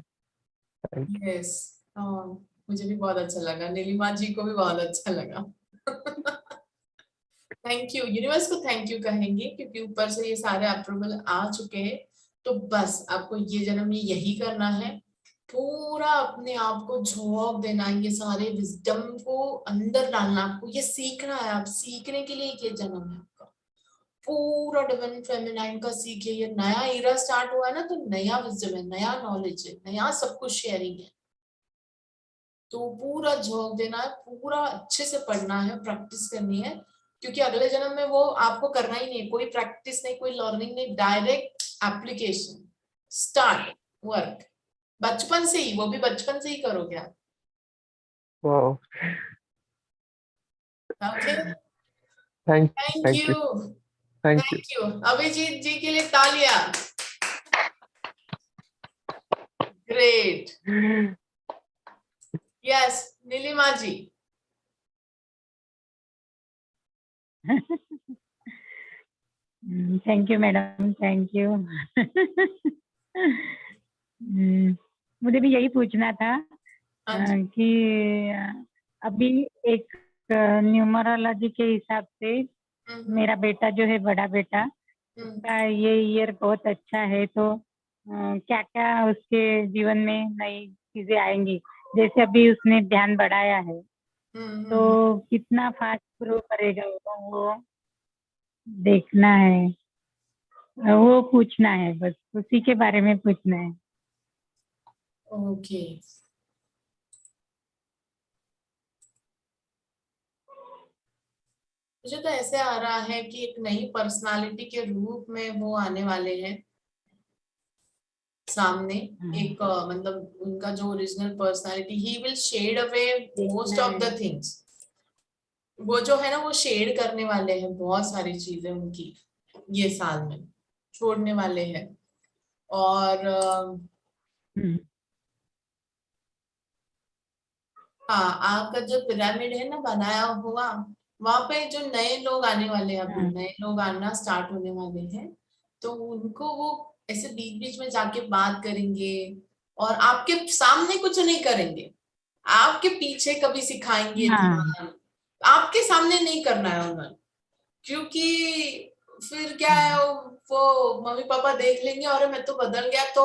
Thank you. यस, मुझे भी बहुत अच्छा लगा, नीलिमा जी को भी बहुत अच्छा लगा। थैंक यू, यूनिवर्स को थैंक यू कहेंगे क्योंकि ऊपर से ये सारे अप्रूवल आ चुके हैं। तो बस आपको ये जन्म में यही करना है, पूरा अपने आप को झोंक देना है, ये सारे विजडम को अंदर डालना, आपको ये सीखना है, आप सीखने के लिए ये जन्म है आपका। पूरा डिवाइन फेमिनाइन का सीखिए, ये नया एरा स्टार्ट हुआ है ना, तो नया विजडम है, नया नॉलेज है, नया सब कुछ शेयरिंग है। तो पूरा झोंक देना है, पूरा अच्छे से पढ़ना है, प्रैक्टिस करनी है, क्योंकि अगले जन्म में वो आपको करना ही नहीं है, कोई प्रैक्टिस नहीं, कोई लर्निंग नहीं, डायरेक्ट एप्लीकेशन, स्टार्ट वर्क, बचपन से ही, वो भी बचपन से ही करोगे आप। वाह। Okay, thank thank thank you, you, thank you. Thank you. Abhijit ji के लिए तालियां। Great. Yes, Nilima ji. Thank you madam, thank you. मुझे भी यही पूछना था हाँ जी। कि अभी एक न्यूमरोलॉजी के हिसाब से मेरा बेटा जो है, बड़ा बेटा, उसका ये ईयर बहुत अच्छा है, तो क्या क्या उसके जीवन में नई चीजें आएंगी? जैसे अभी उसने ध्यान बढ़ाया है, तो कितना फास्ट ग्रो करेगा वो देखना है, वो पूछना है, बस उसी के बारे में पूछना है। ओके, मुझे तो ऐसे आ रहा है कि एक नई पर्सनालिटी के रूप में वो आने वाले हैं सामने। एक मतलब उनका जो original personality, he will shed away most of the things. वो जो है ना, वो शेड करने वाले हैं, बहुत सारी चीजें उनकी ये साल में छोड़ने वाले हैं। और हाँ, आपका जो पिरामिड है ना बनाया हुआ, वहां पे जो नए लोग आने वाले हैं, अभी हाँ। नए लोग आना स्टार्ट होने वाले हैं, तो उनको वो ऐसे बीच बीच में जाके बात करेंगे और आपके सामने कुछ नहीं करेंगे, आपके पीछे कभी सिखाएंगे हाँ। ध्यान, आपके सामने नहीं करना है उन्होंने, क्योंकि फिर क्या है, वो मम्मी पापा देख लेंगे और मैं तो बदल गया। तो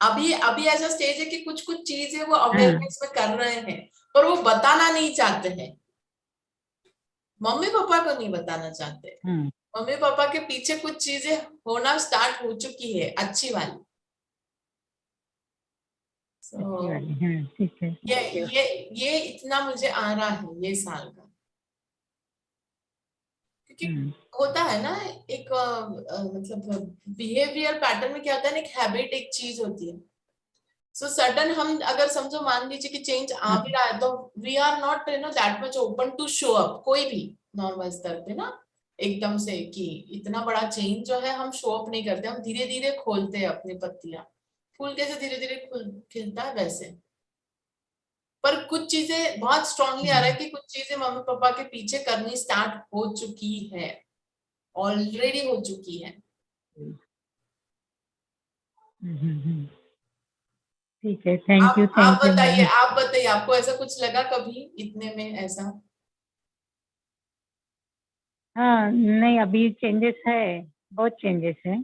अभी अभी ऐसा स्टेज है कि कुछ कुछ चीजें वो हाँ। अवेयरनेस में कर रहे हैं, पर वो बताना नहीं चाहते हैं, मम्मी पापा को नहीं बताना चाहते। हाँ। मम्मी पापा के पीछे कुछ चीजें होना स्टार्ट हो चुकी है, अच्छी वाली। अच्छी So, वाली। हाँ, ठीक है। ये इतना मुझे आ रहा है ये साल का, क्योंकि हम्म। होता है ना एक मतलब बिहेवियर पैटर्न में क्या होता है ना, एक हैबिट एक चीज होती है। सो सडन हम अगर समझो मान लीजिए कि चेंज आ हाँ। भी रहा है, तो we are not that much open to show up, कोई भी नॉर्मल स्तर पे ना एकदम से कि इतना बड़ा चेंज जो है हम शो अप नहीं करते, हम धीरे धीरे खोलते हैं अपनी पत्तियां, फूल कैसे धीरे धीरे खिलता है वैसे। पर कुछ चीजें बहुत स्ट्रांगली आ रहा है कि कुछ चीजें मम्मी पापा के पीछे करनी स्टार्ट हो चुकी है, ऑलरेडी हो चुकी है। ठीक है। थैंक आप यू बताइए, मैम। आप बताइए, आपको ऐसा कुछ लगा कभी इतने में ऐसा? हाँ, नहीं अभी चेंजेस है, बहुत चेंजेस है।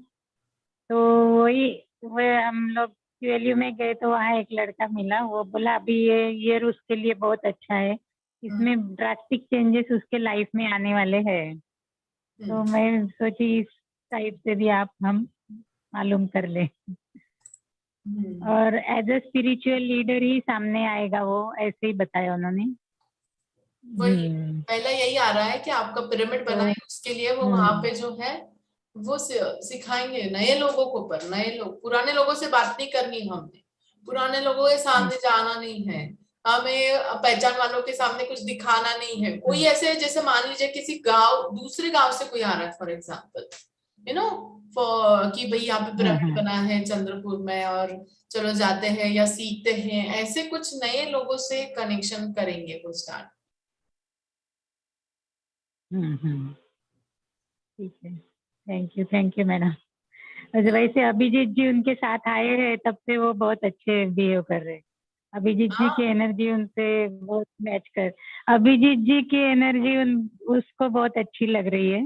तो वही, वो हम लोग QLU में गए तो वहाँ एक लड़का मिला, वो बोला अभी ये ईयर उसके लिए बहुत अच्छा है, इसमें ड्रास्टिक चेंजेस उसके लाइफ में आने वाले हैं। तो मैं सोची इस साइड से भी आप हम मालूम कर ले, और एज अ स्पिरिचुअल लीडर ही सामने आएगा वो, ऐसे ही बताया उन्होंने। वही पहला यही आ रहा है कि आपका पिरामिड तो बनाए, उसके लिए वो वहां पे जो है वो सिखाएंगे नए लोगों को, पर नए लोग, पुराने लोगों से बात नहीं करनी हमने, पुराने लोगों के सामने जाना नहीं है, हमें पहचान वालों के सामने कुछ दिखाना नहीं है। कोई ऐसे जैसे मान लीजिए किसी गांव, दूसरे गांव से कोई आ रहा है फॉर एग्जाम्पल, यू नो, कि भाई यहाँ पे पिरामिड बना है चंद्रपुर में और चलो जाते हैं या सीखते हैं, ऐसे कुछ नए लोगों से कनेक्शन करेंगे वो स्टार्ट। ठीक है। Thank you madam. वैसे अभिजीत जी उनके साथ आए हैं तब से वो बहुत अच्छे बिहेव कर रहे हैं। अभिजीत जी की एनर्जी उनसे बहुत मैच कर, अभिजीत जी की एनर्जी उसको बहुत अच्छी लग रही है,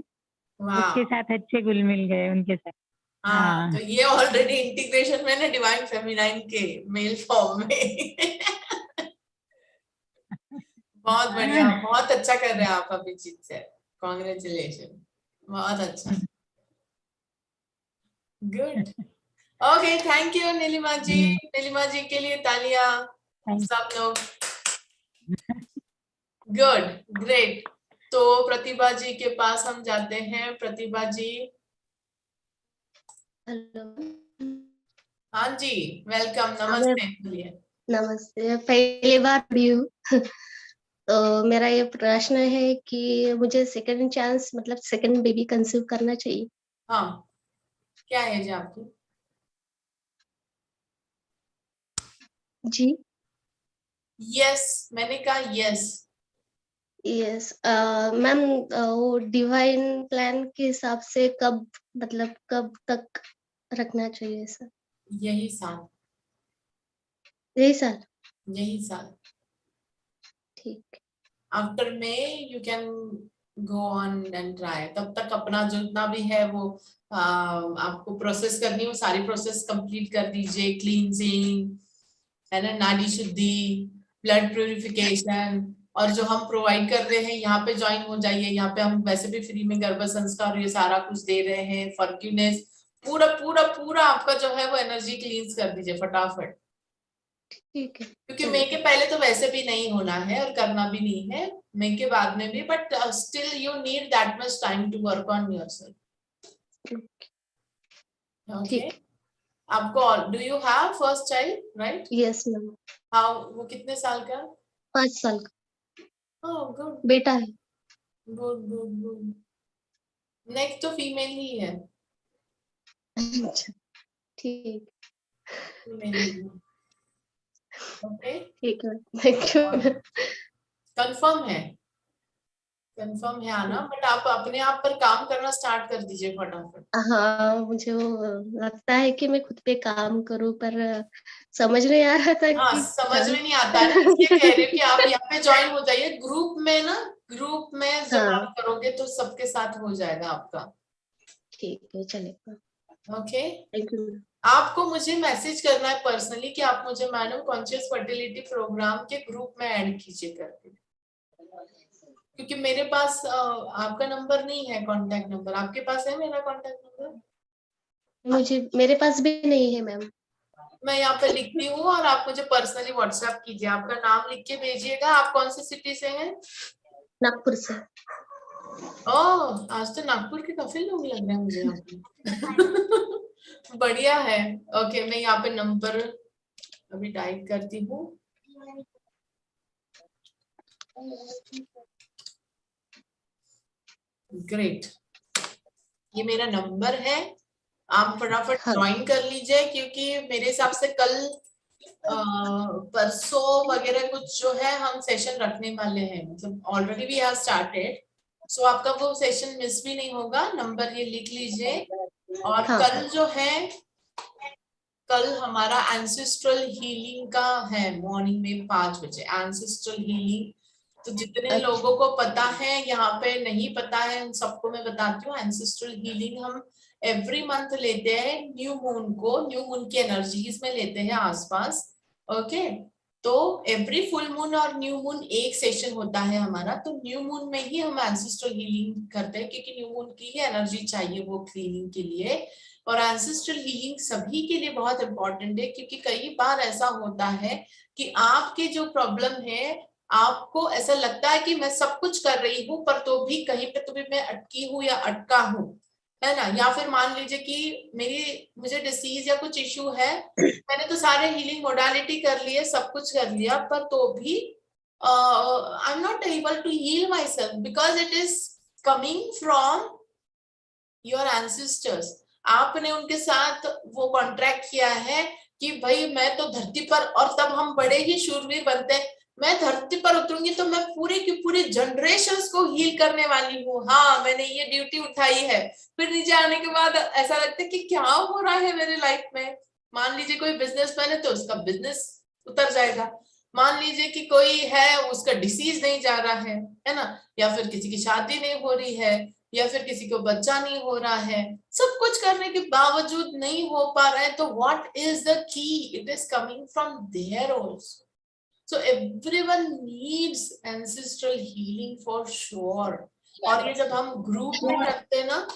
उसके साथ अच्छे घुल मिल गए उनके साथ। हाँ, तो ये ऑलरेडी इंटीग्रेशन में ना डिवाइन फेमिनाइन के मेल फॉर्म में बहुत बढ़िया, बहुत अच्छा कर रहे हैं आप अभिजीत सर, कॉन्ग्रेचुलेशन, बहुत अच्छा, good. Okay, thank you Nilima ji, Nilima ji के लिए तालियां सब लोग, गुड, ग्रेट। तो प्रतिभा जी के पास हम जाते हैं। प्रतिभा जी, हेलो। हाँ जी, वेलकम, नमस्ते बोलिए। नमस्ते, पहली बार भी हूँ तो मेरा ये प्रश्न है कि मुझे सेकंड चांस मतलब सेकंड बेबी कंसीव करना चाहिए? हाँ, क्या एज है आपकी? जी यस, मैंने कहा यस। यस मैम, वो डिवाइन प्लान के हिसाब से कब मतलब कब तक रखना चाहिए सर? यही साल, यही सर? यही साल। ठीक। आफ्टर में you can go on and try, तब तक अपना जितना भी है वो आपको प्रोसेस करनी है, वो सारी प्रोसेस कंप्लीट कर दीजिए, क्लींजिंग है ना, नाड़ी शुद्धि, ब्लड प्यूरिफिकेशन, और जो हम प्रोवाइड कर रहे हैं यहाँ पे ज्वाइन हो जाइए, यहाँ पे हम वैसे भी फ्री में गर्भ संस्कार ये सारा कुछ दे रहे हैं, फॉरगिवनेस, पूरा पूरा पूरा आपका जो है वो एनर्जी क्लींस कर दीजिए फटाफट, ठीक है। क्योंकि मई के पहले तो वैसे भी नहीं होना है और करना भी नहीं है, मई के बाद में भी, but still you need that much time to work on yourself. Okay, आपको do you have first child right? Yes ma'am. हाँ, वो कितने साल का? 5 साल का ओह गुड, बेटा है। Good good good. नेक्स्ट तो फीमेल ही है, ठीक। फीमेल ही है। ओके, ठीक है, थैंक यू। कंफर्म है आना, बट आप अपने आप पर काम करना स्टार्ट कर दीजिए फटाफट। हाँ, मुझे वो लगता है कि मैं खुद पे काम करूं, पर समझ नहीं आ रहा था हाँ, कि समझ में नहीं आता है, इसलिए कह रही हूँ कि आप यहाँ पे ज्वाइन हो जाइए ग्रुप में ना। ग्रुप में जब हाँ, आप करोगे तो सबके साथ हो जाएगा आपका। ठीक है, चलेगा। Okay, thank you. आपको मुझे मैसेज करना है पर्सनली कि आप मुझे मैडम कॉन्शियस फर्टिलिटी प्रोग्राम के ग्रुप में ऐड कीजिए करके, क्योंकि मेरे पास आपका नंबर नहीं है, कांटेक्ट नंबर। आपके पास है मेरा कांटेक्ट नंबर? मेरे पास भी नहीं है मैम। मैं यहाँ पे लिखती हूँ और आप मुझे पर्सनली व्हाट्सएप कीजिए, आपका नाम लिख के भेजिएगा। आप कौन सी सिटी से हैं? नागपुर से। ओह, आज तो नागपुर के काफी लोग लग रहे हैं मुझे यहाँ पे। बढ़िया है। ओके, मैं यहाँ पे नंबर अभी टाइप करती हूँ। ग्रेट, ये मेरा नंबर है, आप फटाफट हाँ, ज्वाइन कर लीजिए, क्योंकि मेरे हिसाब से कल परसों वगैरह कुछ जो है हम सेशन रखने वाले हैं, मतलब ऑलरेडी वी हैव स्टार्टेड, सो आपका वो सेशन मिस भी नहीं होगा। नंबर ये लिख लीजिए। और हाँ, कल जो है, कल हमारा एंसेस्ट्रल हीलिंग का है मॉर्निंग में 5 बजे एंसेस्ट्रल हीलिंग। तो जितने अच्छा, लोगों को पता है, यहाँ पे नहीं पता है, उन सबको मैं बताती हूँ। एंसेस्ट्रल हीलिंग हम एवरी मंथ लेते हैं, न्यू मून को, न्यू मून की एनर्जीज में लेते हैं आसपास। ओके, तो एवरी फुल मून और न्यू मून एक सेशन होता है हमारा। तो न्यू मून में ही हम एंसेस्ट्रल हीलिंग करते हैं, क्योंकि न्यू मून की ही एनर्जी चाहिए वो क्लीनिंग के लिए। और एंसेस्ट्रल हीलिंग सभी के लिए बहुत इंपॉर्टेंट है, क्योंकि कई बार ऐसा होता है कि आपके जो प्रॉब्लम है, आपको ऐसा लगता है कि मैं सब कुछ कर रही हूँ, पर तो भी कहीं पे तो भी मैं अटकी हूँ या अटका हूँ, है ना। या फिर मान लीजिए कि मुझे डिसीज या कुछ इश्यू है, मैंने तो सारे हीलिंग मोडालिटी कर लिए, सब कुछ कर लिया, पर तो भी I am not able to heal myself, because it is coming from your ancestors. आपने उनके साथ वो कॉन्ट्रैक्ट किया है कि भाई मैं तो धरती पर, और तब हम बड़े ही शूरवीर बनते हैं, मैं धरती पर उतरूंगी तो मैं पूरी की पूरी जनरेशंस को हील करने वाली हूँ, हाँ मैंने ये ड्यूटी उठाई है। फिर नीचे आने के बाद ऐसा लगता है कि क्या हो रहा है मेरे लाइफ में। मान लीजिए कोई बिजनेसमैन है तो उसका बिजनेस उतर जाएगा, मान लीजिए कि कोई है उसका डिसीज नहीं जा रहा है ना, या फिर किसी की शादी नहीं हो रही है, या फिर किसी को बच्चा नहीं हो रहा है, सब कुछ करने के बावजूद नहीं हो पा रहा है, तो what is the key? It is coming from there also. So everyone needs ancestral healing for sure. और ये जब हम ग्रुप में करते हैं ना,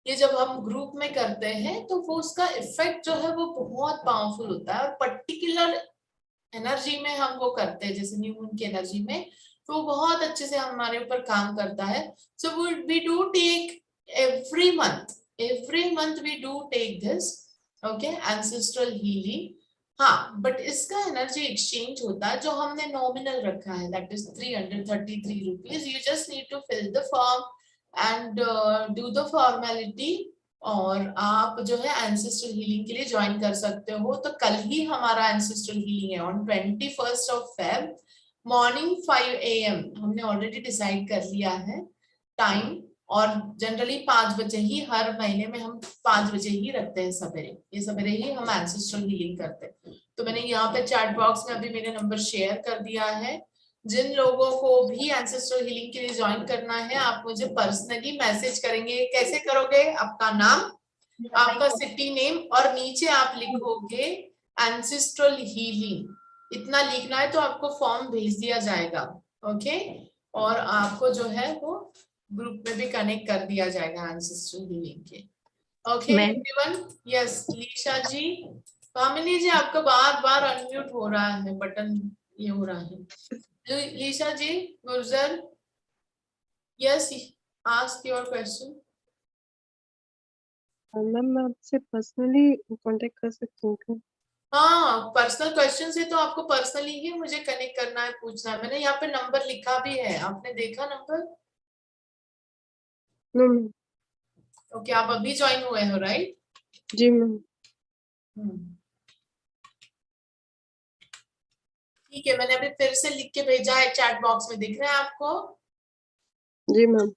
ये जब हम ग्रुप में करते हैं तो वो उसका इफेक्ट जो है वो बहुत पावरफुल होता है। और पर्टिकुलर एनर्जी में हम वो करते हैं, जैसे न्यू मून की एनर्जी में, तो बहुत अच्छे से हमारे ऊपर काम करता है। So we do take every month we do take this, okay, ancestral healing. हाँ, बट इसका एनर्जी एक्सचेंज होता है जो हमने नॉमिनल रखा है, that is 333 rupees. You just need to fill the form and do the formality, और आप जो है एंसेस्ट्रल हीलिंग के लिए ज्वाइन कर सकते हो। तो कल ही हमारा एंसेस्ट्रल हीलिंग है ऑन 21 Feb मॉर्निंग 5 AM। हमने ऑलरेडी डिसाइड कर लिया है टाइम, और जनरली 5 बजे ही, हर महीने में हम 5 बजे ही रखते हैं सवेरे, ये सवेरे ही हम एंसेस्ट्रल हीलिंग करते हैं। तो मैंने यहाँ पे चैट बॉक्स में अभी मेरा नंबर शेयर कर दिया है। जिन लोगों को भी एंसेस्ट्रल हीलिंग के लिए ज्वाइन करना है, आप मुझे पर्सनली मैसेज करेंगे। कैसे करोगे? आपका नाम, आपका सिटी नेम, और नीचे आप लिखोगे एंसेस्ट्रल हीलिंग, इतना लिखना है, तो आपको फॉर्म भेज दिया जाएगा। ओके, और आपको जो है वो ग्रुप में भी कनेक्ट कर दिया जाएगा एंसेस्ट्रल हीलिंग के। ओके एवरीवन, यस लीशा जी, कामिनी जी, आपका बार बार अनम्यूट हो रहा है, बटन ये हो रहा है। Lisha ji, Gurjar, yes, ask your question. Ma'am मैं आपसे पर्सनली कांटेक्ट कर सकती हूँ क्या? हाँ, पर्सनल क्वेश्चन है तो आपको पर्सनली ही मुझे कनेक्ट करना है, पूछना है। मैंने यहाँ पे नंबर लिखा भी है, आपने देखा नंबर? No ma'am. ओके, आप अभी ज्वाइन हुए हो, राइट? जी मैम। ठीक है, मैंने अभी फिर से लिख के भेजा है, चैट बॉक्स में दिख रहा है आपको? जी मैम।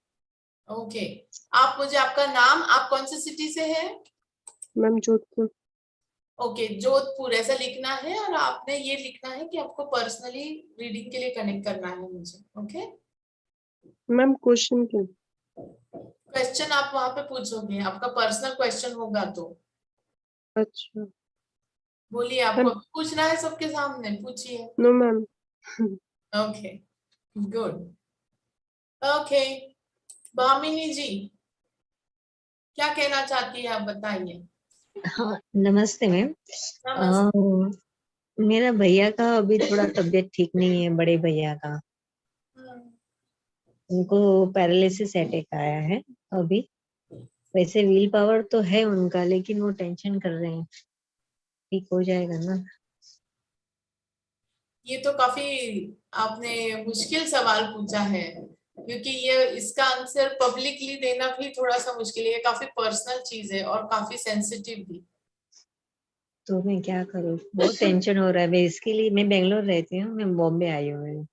ओके, आप मुझे आपका नाम, आप कौन सी सिटी से हैं? मैम जोधपुर। ओके, जोधपुर ऐसा लिखना है, और आपने ये लिखना है कि आपको पर्सनली रीडिंग के लिए कनेक्ट करना है मुझे। ओके, मैम क्वेश्चन क्यों? क्वेश्चन आप वहां पे पूछोगे, आपका पर्सनल क्वेश्चन होगा तो। अच्छा। बोलिए, आपको पूछना है सबके सामने, पूछिए। No ma'am. Okay, good. Okay, Bhamini ji क्या कहना चाहती है, आप बताइए। हाँ, नमस्ते मैम। नमस्ते। मेरा भैया का अभी थोड़ा तबीयत ठीक नहीं है, बड़े भैया का। उनको पैरालिसिस अटैक आया है अभी। वैसे व्हील पावर तो है उनका, लेकिन वो टेंशन कर रहे हैं। ठीक हो जाएगा ना? ये तो काफी आपने मुश्किल सवाल पूछा है, क्योंकि ये इसका आंसर पब्लिकली देना भी थोड़ा सा मुश्किल है, ये काफी पर्सनल चीज है और काफी सेंसिटिव भी। तो मैं क्या करूँ? बहुत टेंशन हो रहा है। मैं इसके लिए, मैं बेंगलोर रहती हूँ, मैं बॉम्बे आई हूँ मैं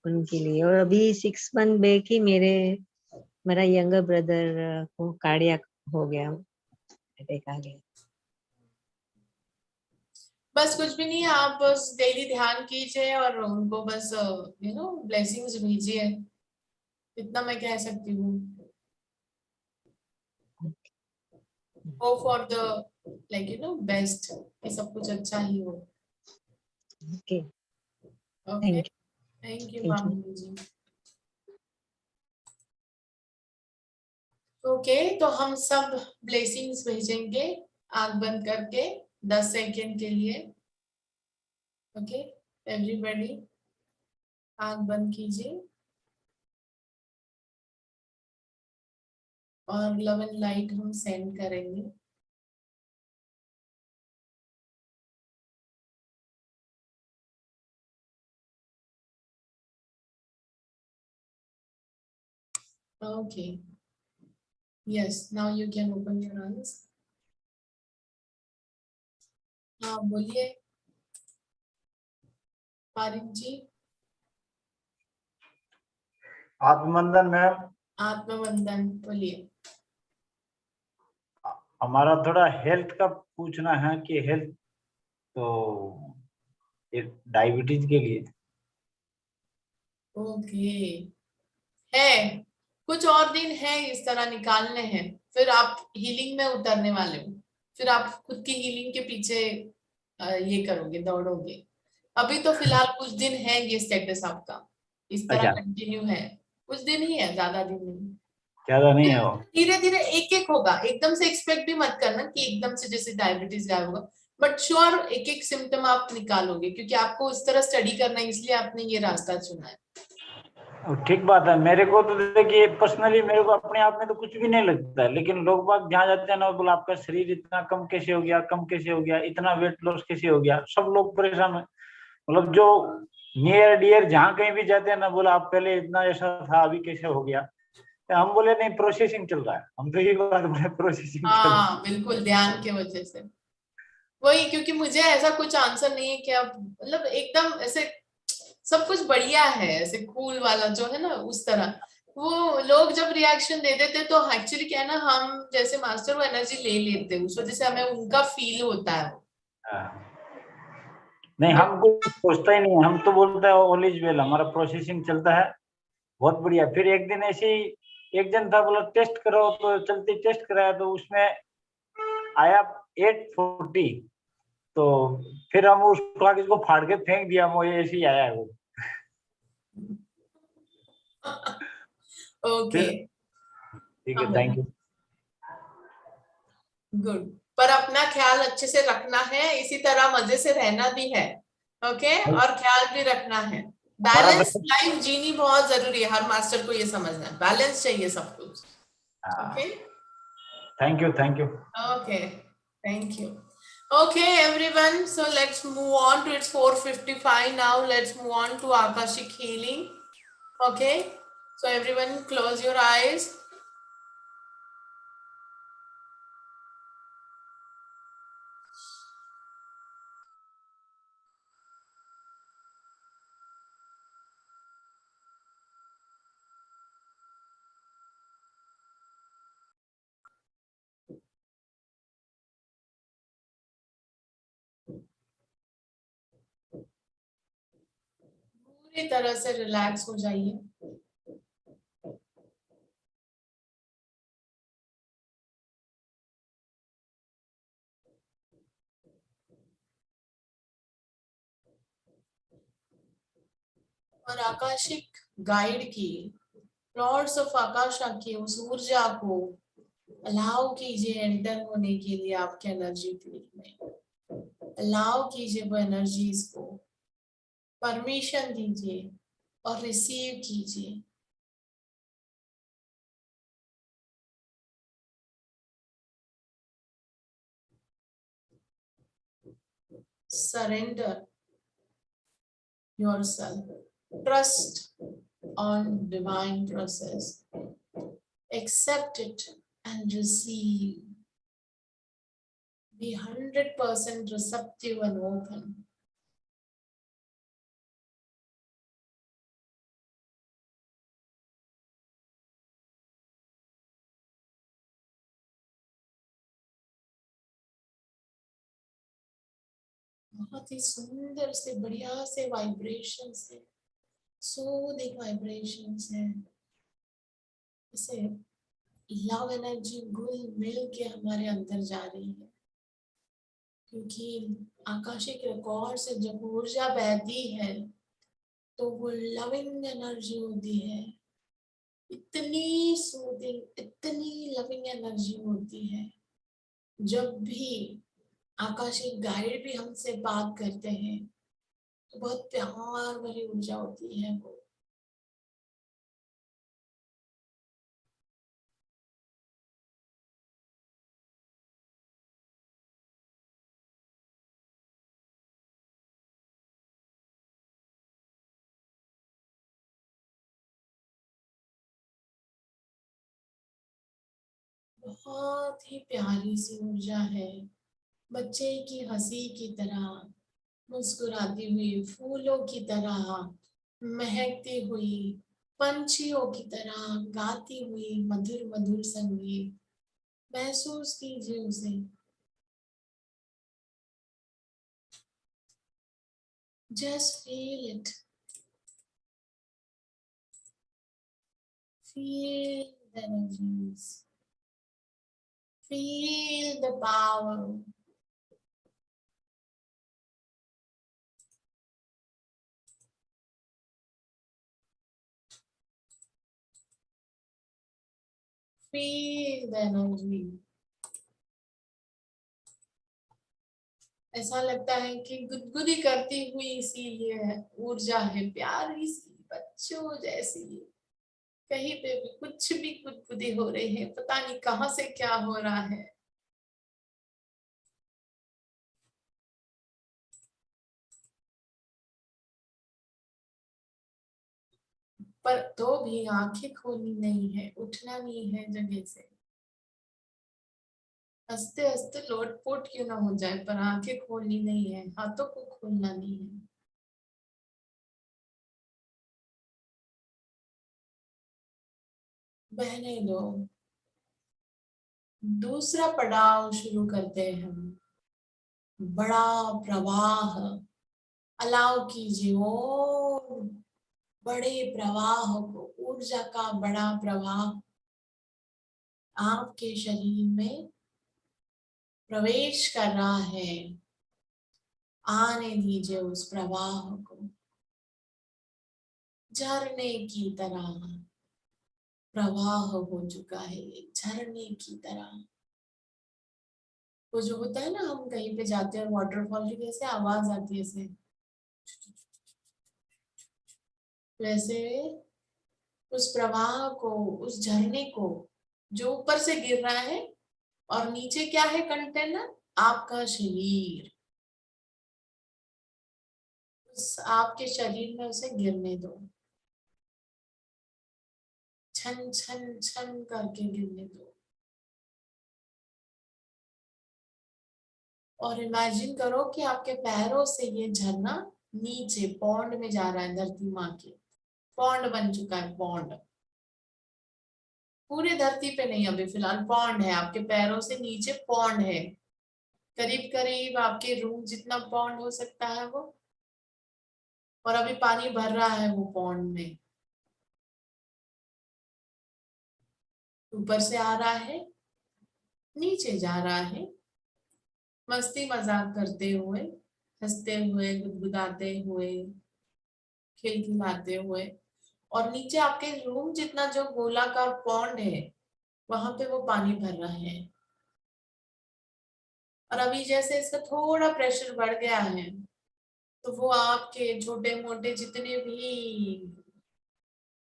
उनके लिए। और अभी 6 मंथ बैक ही मेरा यंगर ब्रदर को कार्डियक हो गया, अटैक आ गया। बस कुछ भी नहीं है, आप बस डेली ध्यान कीजिए और उनको बस ब्लेसिंग्स भेजिए, इतना मैं कह सकती हूँ। हो फॉर द बेस्ट, कि सब कुछ अच्छा ही हो। Okay, okay, thank thank you you, thank you. मामू जी। ओके, तो हम सब ब्लेसिंग्स भेजेंगे आंख बंद करके 10 सेकेंड के लिए। ओके, एवरीबॉडी आंख बंद कीजिए और लव एंड लाइट हम सेंड करेंगे। Okay, yes, now you can open your eyes. हाँ बोलिए पारिक जी। आत्मवंदन मैम। आत्मवंदन बोलिए। हमारा थोड़ा हेल्थ का पूछना है कि हेल्थ तो डायबिटीज के लिए। ओके, है कुछ और दिन है इस तरह निकालने हैं, फिर आप हीलिंग में उतरने वाले हो, फिर आप खुद की हीलिंग के पीछे ये करोगे, दौड़ोगे। अभी तो फिलहाल कुछ दिन है ये स्टेटस आपका इस तरह अच्छा, कंटिन्यू है, कुछ दिन ही है, ज्यादा दिन नहीं। ज्यादा नहीं है वो। धीरे धीरे एक एक होगा, एकदम से एक्सपेक्ट भी मत करना कि एकदम से जैसे डायबिटीज गायब होगा, बट श्योर एक एक सिम्टम आप निकालोगे, क्योंकि आपको उस तरह स्टडी करना है, इसलिए आपने ये रास्ता चुना है। ठीक बात है। मेरे को तो देखिए पर्सनली मेरे को अपने आप में तो कुछ भी नहीं लगता है, लेकिन लोग बाग जहाँ जाते हैं ना, बोला आपका शरीर इतना कम कैसे हो गया, कम कैसे हो गया, इतना वेट लॉस कैसे हो गया, सब लोग परेशान है। मतलब जो नियर डियर जहाँ कहीं भी जाते हैं ना, बोला आप पहले इतना ऐसा था, अभी कैसे हो गया। तो हम बोले नहीं, प्रोसेसिंग चल रहा है। हम तो ये बात बोले, प्रोसेसिंग चल रहा है। हाँ बिल्कुल, ध्यान के वजह से वही, क्योंकि मुझे ऐसा कुछ आंसर नहीं है कि आप मतलब एकदम ऐसे सब कुछ बढ़िया है, ऐसे कूल वाला जो है ना, उस तरह वो लोग जब रिएक्शन दे देते तो एक्चुअली क्या है ना, हम जैसे मास्टर वो एनर्जी ले लेते हैं, उस वजह से हमें उनका फील होता है। हाँ। नहीं, बट हमको सोचता ही नहीं है, हम तो बोलते हैं ऑल इज वेल, हमारा प्रोसेसिंग चलता है बहुत बढ़िया। फिर एक दिन ऐसे ही एक जन था, बोला टेस्ट करो, तो चलते टेस्ट कराया तो उसमें आया 840। तो फिर हम उस कागज को फाड़ के फेंक दिया, मुझे ऐसे ही आया है वो। ओके, फिर ठीक है, थैंक यू। गुड, पर अपना ख्याल अच्छे से रखना है, इसी तरह मजे से रहना भी है। ओके, और ख्याल भी रखना है। हमारा बैलेंस लाइफ जीनी बहुत जरूरी है, हर मास्टर को ये समझना है, बैलेंस चाहिए सब कुछ। Okay, thank you, thank you. okay, thank you. Okay everyone, so let's move on to, it's 4:55 now, let's move on to Akashic healing. Okay, so everyone close your eyes. पूरी तरह से रिलैक्स हो जाइए। और आकाशिक गाइड की, लॉर्ड्स ऑफ आकाशा की उस ऊर्जा को अलाउ कीजिए एंटर होने के लिए आपके एनर्जी फील्ड में। अलाउ कीजिए वो एनर्जीज को, परमिशन दीजिए और रिसीव कीजिए। Surrender yourself. Trust on divine process. Accept it and receive. Be 100% receptive and open. बहुत ही सुंदर से बढ़िया से वाइब्रेशंस है, सूदिंग वाइब्रेशंस है। जैसे लव एनर्जी घुल मिल के हमारे अंदर जा रही है, क्योंकि आकाशिक रिकॉर्ड से जब ऊर्जा बहती है तो वो लविंग एनर्जी होती है। इतनी सूदिंग, इतनी लविंग एनर्जी होती है। जब भी आकाशिक गाइड भी हमसे बात करते हैं तो बहुत प्यार भरी ऊर्जा होती है वो। बहुत ही प्यारी सी ऊर्जा है, बच्चे की हंसी की तरह, मुस्कुराती हुई फूलों की तरह, महकती हुई पंछियों की तरह, गाती हुई मधुर मधुर संगीत। महसूस कीजिए उसे। Just feel it. Feel the energies. Feel the power. Feel the energy. ऐसा लगता है कि गुदगुदी करती हुई सी ये ऊर्जा है, प्यारी सी बच्चों जैसी। कहीं पे भी कुछ भी गुदगुदी हो रही है, पता नहीं कहाँ से क्या हो रहा है। पर तो भी आंखें खोलनी नहीं है, उठना नहीं है जगह से। हंसते हंसते लोटपोट क्यों ना हो जाए, पर आंखें खोलनी नहीं है, हाथों को खोलना नहीं है। बहने दो। दूसरा पड़ाव शुरू करते हैं हम। बड़ा प्रवाह अलाउ कीजिए, और बड़े प्रवाह को, ऊर्जा का बड़ा प्रवाह आपके शरीर में प्रवेश कर रहा है। आने दीजिए उस प्रवाह को, झरने की तरह प्रवाह हो चुका है, झरने की तरह। वो जो होता है ना, हम कहीं पे जाते हैं वाटरफॉल की कैसे आवाज आती है, ऐसे वैसे उस प्रवाह को, उस झरने को जो ऊपर से गिर रहा है, और नीचे क्या है कंटेनर, आपका शरीर। उस आपके शरीर में उसे गिरने दो, छन छन छन करके गिरने दो। और इमेजिन करो कि आपके पैरों से ये झरना नीचे पौंड में जा रहा है, धरती माँ के पौंड बन चुका है। पौंड पूरे धरती पे नहीं, अभी फिलहाल पौंड है, आपके पैरों से नीचे पौंड है, करीब करीब आपके रूम जितना पौंड हो सकता है वो। और अभी पानी भर रहा है वो पॉन्ड में, ऊपर से आ रहा है, नीचे जा रहा है, मस्ती मजाक करते हुए, हंसते हुए, गुदगुदाते हुए, खिलखिलाते हुए। और नीचे आपके रूम जितना जो गोलाकार पॉन्ड है वहां पे वो पानी भर रहा है। और अभी जैसे इसका थोड़ा प्रेशर बढ़ गया है तो वो आपके छोटे मोटे जितने भी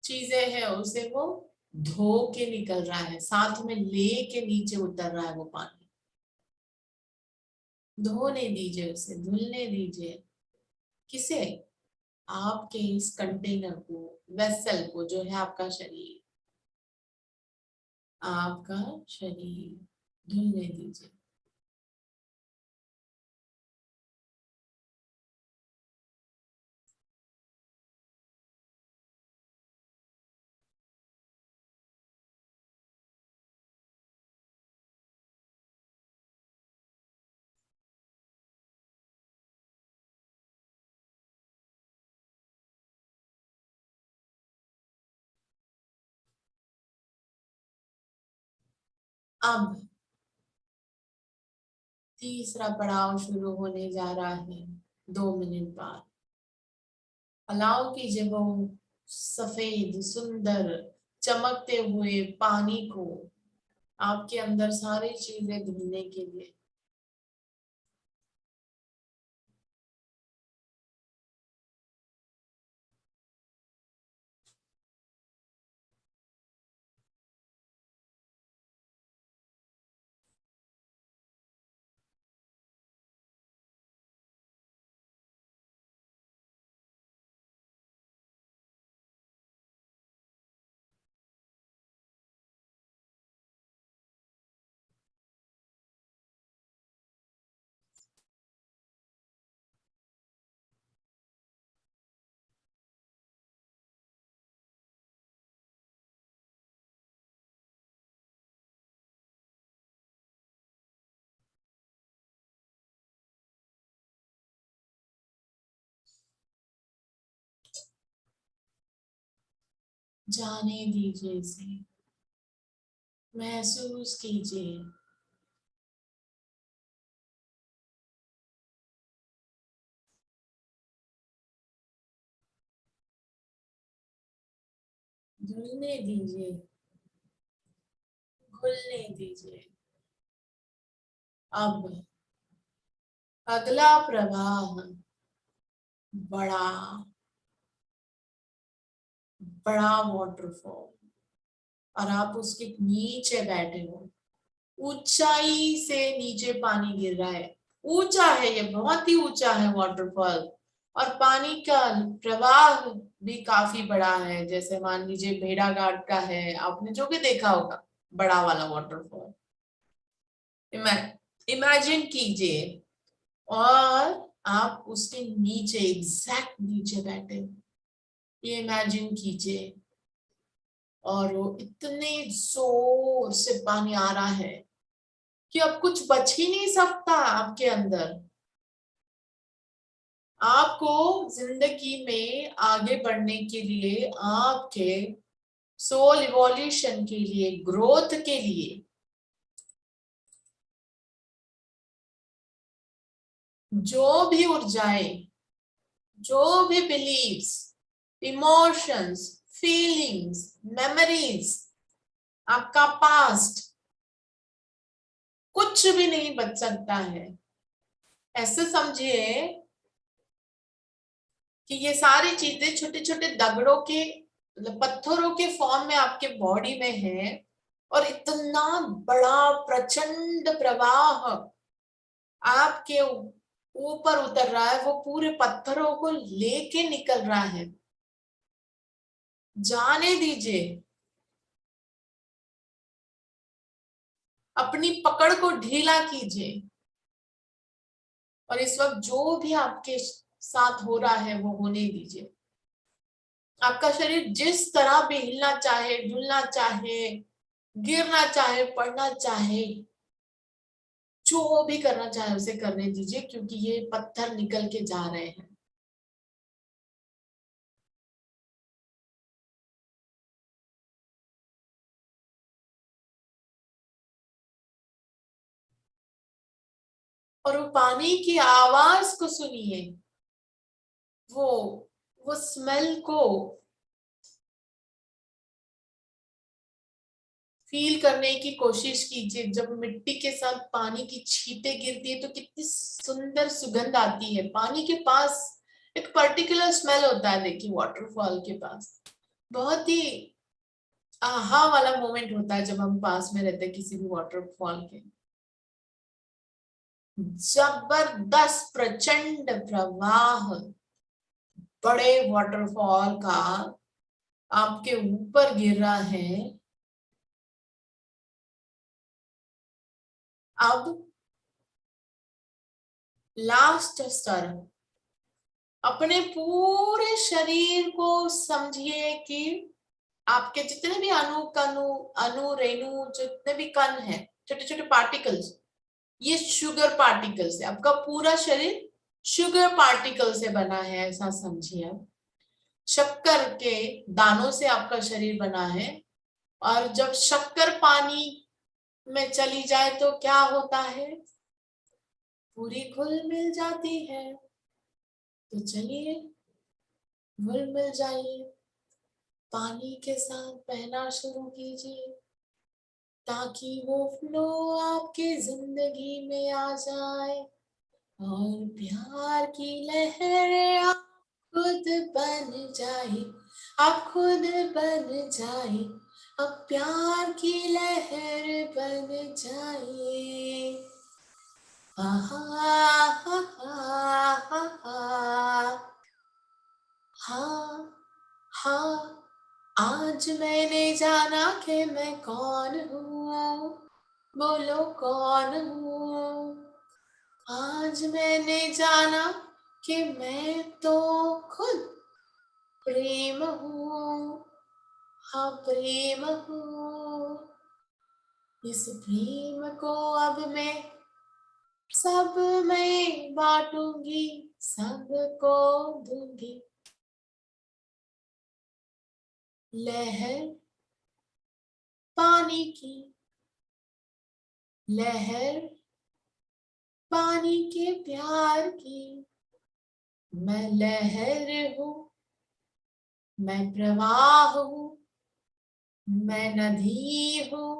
चीजें हैं उसे वो धो के निकल रहा है, साथ में ले के नीचे उतर रहा है वो पानी। धोने दीजिए उसे, धुलने दीजिए। किसे? आपके इस कंटेनर को, वेसल को, जो है आपका शरीर, आपका शरीर धुलने दीजिए। अब तीसरा पड़ाव शुरू होने जा रहा है 2 मिनट बाद। अलाउ कीजिए वो सफेद सुंदर चमकते हुए पानी को आपके अंदर सारी चीजें धुलने के लिए। जाने दीजिए इसे, महसूस कीजिए। धुलने दीजिए, घुलने दीजिए। अब अगला प्रवाह बड़ा बड़ा वाटरफॉल, और आप उसके नीचे बैठे हो। ऊंचाई से नीचे पानी गिर रहा है, ऊंचा है, ये बहुत ही ऊंचा है वाटरफॉल। और पानी का प्रवाह भी काफी बड़ा है, जैसे मान लीजिए भेड़ाघाट का है, आपने जो भी देखा होगा बड़ा वाला वाटरफॉल। इमेजिन कीजिए, और आप उसके नीचे, एग्जैक्ट नीचे बैठे हो, ये इमेजिन कीजिए। और वो इतने जोर से पानी आ रहा है कि अब कुछ बच ही नहीं सकता आपके अंदर। आपको जिंदगी में आगे बढ़ने के लिए, आपके सोल इवोल्यूशन के लिए, ग्रोथ के लिए, जो भी ऊर्जाएं, जो भी बिलीव्स, इमोशंस, फीलिंग्स, मेमोरीज, आपका पास्ट, कुछ भी नहीं बच सकता है। ऐसे समझिए कि ये सारी चीजें छोटे छोटे दगड़ों के, पत्थरों के फॉर्म में आपके बॉडी में है, और इतना बड़ा प्रचंड प्रवाह आपके ऊपर उतर रहा है, वो पूरे पत्थरों को लेके निकल रहा है। जाने दीजिए, अपनी पकड़ को ढीला कीजिए, और इस वक्त जो भी आपके साथ हो रहा है वो होने दीजिए। आपका शरीर जिस तरह भी हिलना चाहे, डुलना चाहे, गिरना चाहे, पड़ना चाहे, जो भी करना चाहे उसे करने दीजिए, क्योंकि ये पत्थर निकल के जा रहे हैं। और वो पानी की आवाज को सुनिए, वो स्मेल को फील करने की कोशिश कीजिए। जब मिट्टी के साथ पानी की छींटे गिरती है तो कितनी सुंदर सुगंध आती है। पानी के पास एक पर्टिकुलर स्मेल होता है, देखिए वाटरफॉल के पास बहुत ही आहा वाला मोमेंट होता है जब हम पास में रहते हैं किसी भी वाटरफॉल के। जबरदस्त प्रचंड प्रवाह बड़े वाटरफॉल का आपके ऊपर गिर रहा है। अब लास्ट स्तर, अपने पूरे शरीर को समझिए कि आपके जितने भी अणु रेणु जितने भी कण हैं, छोटे छोटे पार्टिकल्स, ये शुगर पार्टिकल्स है। आपका पूरा शरीर शुगर पार्टिकल से बना है, ऐसा समझिए। आप शक्कर के दानों से आपका शरीर बना है। और जब शक्कर पानी में चली जाए तो क्या होता है, पूरी घुल मिल जाती है। तो चलिए घुल मिल जाइए, पानी के साथ बहना शुरू कीजिए ताकि वो फ्लो आपके जिंदगी में आ जाए और प्यार की लहर आप खुद बन जाए, आप खुद बन जाए, अब प्यार की लहर बन जाए। आहा हा हा हा हा हा। आज मैंने जाना कि मैं कौन हूँ, बोलो कौन हूँ। आज मैंने जाना कि मैं तो खुद प्रेम हूँ, हाँ प्रेम हूँ। इस प्रेम को अब मैं सब में बांटूंगी, सबको दूंगी। लहर पानी की, लहर पानी के प्यार की। मैं लहर हूँ, मैं प्रवाह हूँ, मैं नदी हूँ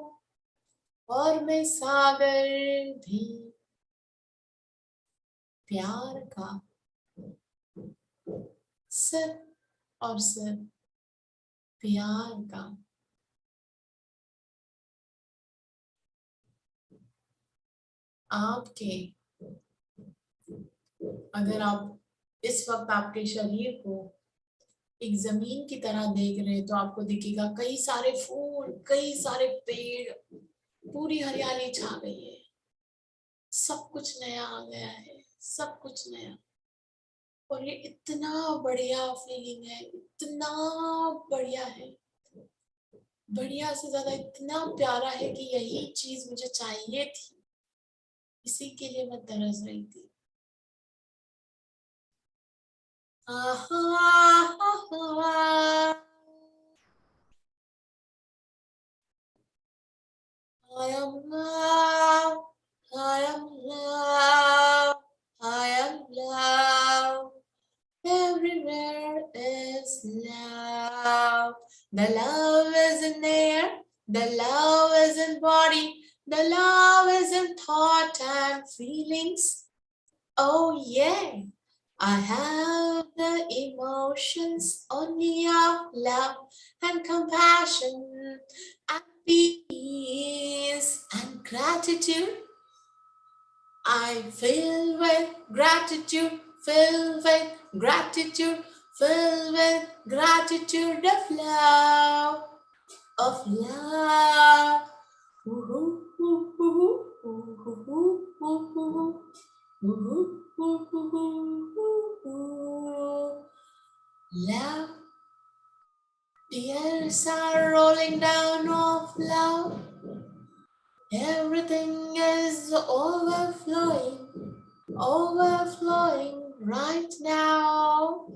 और मैं सागर भी। प्यार का सिर्फ और सिर्फ प्यार का। आपके अगर आप इस वक्त आपके शरीर को एक जमीन की तरह देख रहे हैं तो आपको दिखेगा कई सारे फूल, कई सारे पेड़, पूरी हरियाली छा गई है, सब कुछ नया आ गया है, सब कुछ नया। और ये इतना बढ़िया फीलिंग है, इतना बढ़िया है, बढ़िया से ज्यादा इतना प्यारा है कि यही चीज मुझे चाहिए थी, इसी के लिए मैं तरस रही थी। I am love, I am love, I am love. Everywhere is love. The love is in air, the love is in body, the love is in thought and feelings. Oh yeah, I have the emotions only of love and compassion and peace and gratitude. I feel with gratitude, filled with gratitude, filled with gratitude of love, of love. Love. Tears are rolling down of love. Everything is overflowing, overflowing right now.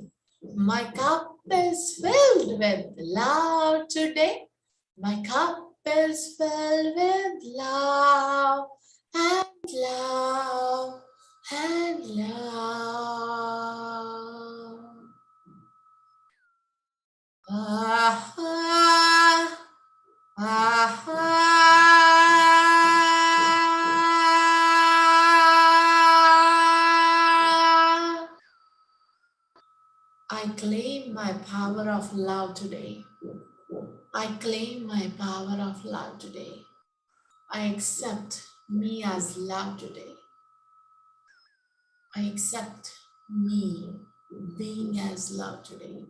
My cup is filled with love today. My cup is filled with love and love. and love. I claim my power of love today. I claim my power of love today. I accept me as love today. I accept me being as love today.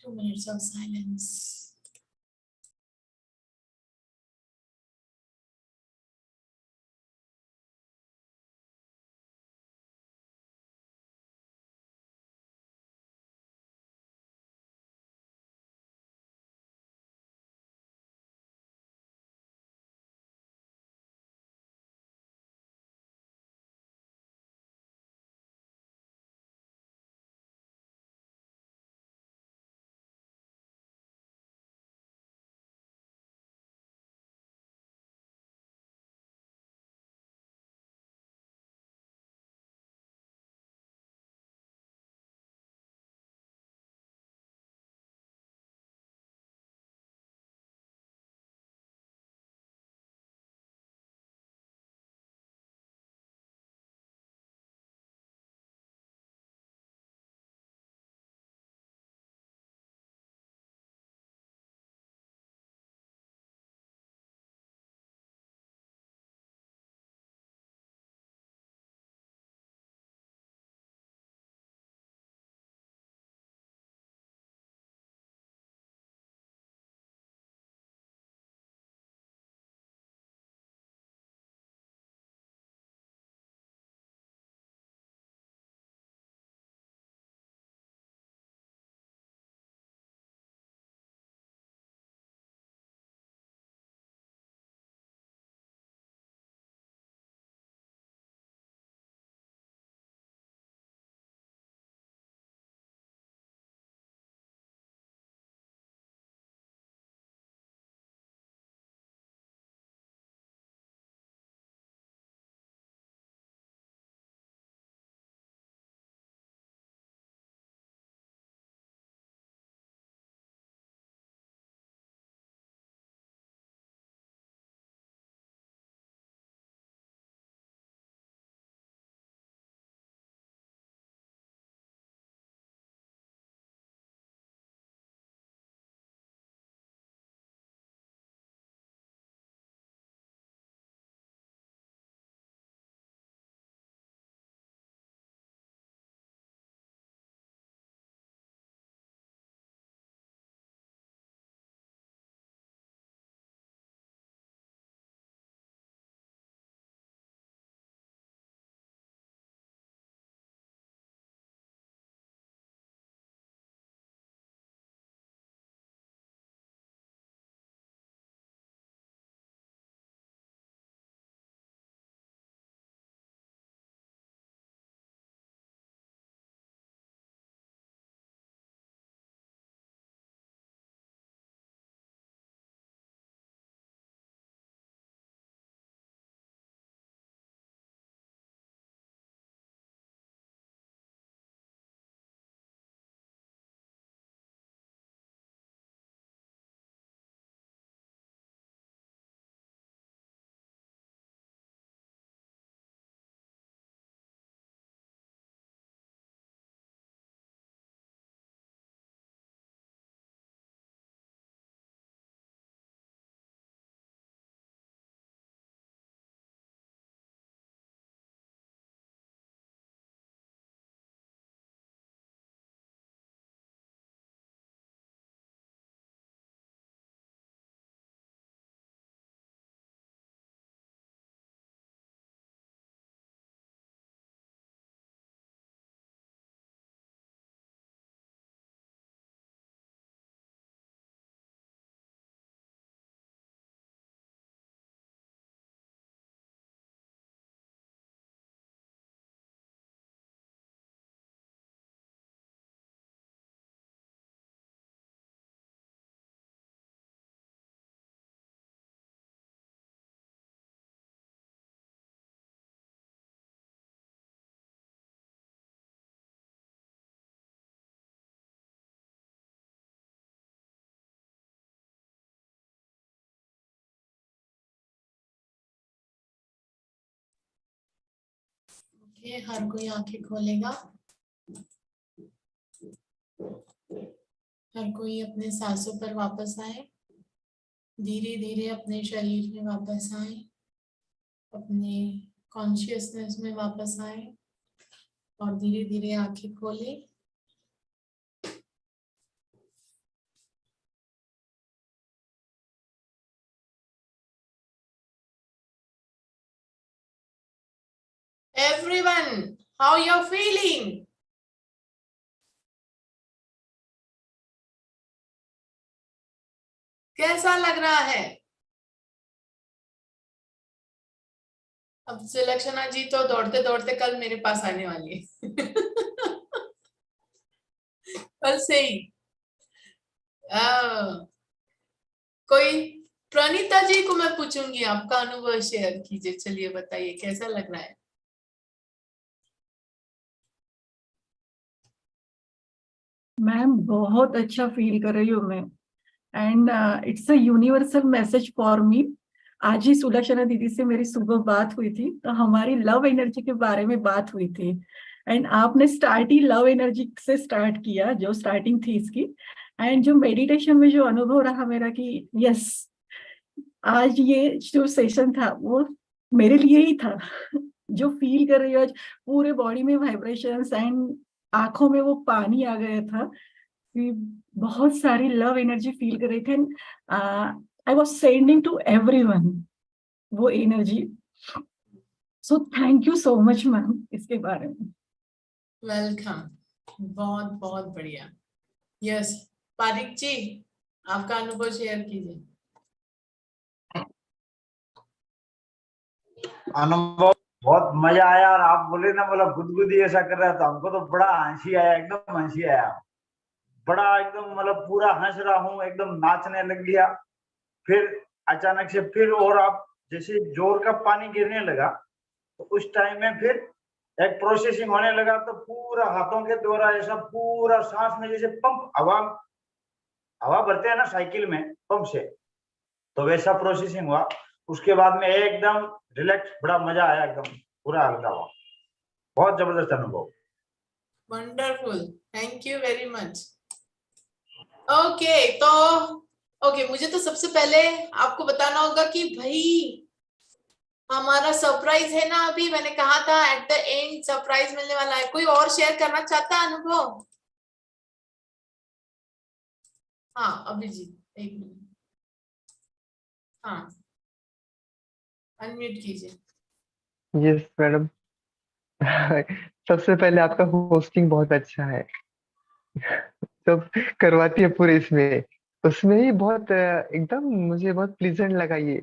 Two minutes of silence. ये हर कोई आंखें खोलेगा, हर कोई अपने सांसों पर वापस आए, धीरे धीरे अपने शरीर में वापस आए, अपने कॉन्शियसनेस में वापस आए और धीरे धीरे आंखें खोले। Everyone, how you're feeling? कैसा लग रहा है? अब सुलक्षणा जी तो दौड़ते दौड़ते कल मेरे पास आने वाली है। कल से ही। कोई प्रणीता जी को मैं पूछूंगी, आपका अनुभव शेयर कीजिए। चलिए बताइए कैसा लग रहा है? मैम बहुत अच्छा फील कर रही हूँ मैं, and it's a universal message for me. आज ही सुलक्षणा दीदी से मेरी सुबह बात हुई थी, तो हमारी लव एनर्जी के बारे में बात हुई थी, एंड आपने स्टार्ट ही लव एनर्जी से स्टार्ट किया, जो स्टार्टिंग थी इसकी। एंड जो मेडिटेशन में जो अनुभव रहा मेरा कि यस, आज ये जो सेशन था वो मेरे लिए ही था। जो फील कर रही हूँ आज, पूरे बॉडी में वाइब्रेशंस एंड आंखों में वो पानी आ गया था कि बहुत सारी लव एनर्जी फील कर रही थी। I was sending to everyone वो एनर्जी। So thank you so much ma'am इसके बारे में। वेलकम, बहुत बहुत बढ़िया। यस, पारिक जी आपका अनुभव शेयर कीजिए। अनुभव बहुत मजा आया, और आप बोले ना मतलब गुदगुदी ऐसा कर रहा था, हमको तो बड़ा हंसी आया, एकदम हंसी आया, बड़ा एकदम मतलब पूरा हंस रहा हूँ, एकदम नाचने लग गया। फिर अचानक से फिर, और आप जैसे जोर का पानी गिरने लगा तो उस टाइम में फिर एक प्रोसेसिंग होने लगा, तो पूरा हाथों के द्वारा ऐसा पूरा सांस में जैसे पंप हवा हवा भरते हैं ना साइकिल में पंप से, तो वैसा प्रोसेसिंग हुआ। उसके बाद में एकदम रिलैक्स, बड़ा मजा आया, एकदम पूरा हल्का हुआ, बहुत जबरदस्त अनुभव। Wonderful, thank you very much. Okay, तो ओके, मुझे तो सबसे पहले आपको बताना होगा कि भाई हमारा सरप्राइज है ना, अभी मैंने कहा था एट द एंड सरप्राइज मिलने वाला है। कोई और शेयर करना चाहता है अनुभव? हाँ अभिजीत, एक मिनट, हाँ अनम्यूट कीजिए। Yes madam. सबसे पहले आपका होस्टिंग बहुत अच्छा है, जब करवाती है पूरे इसमें, उसमें ही बहुत एकदम मुझे बहुत प्लीजेंट लगा ये।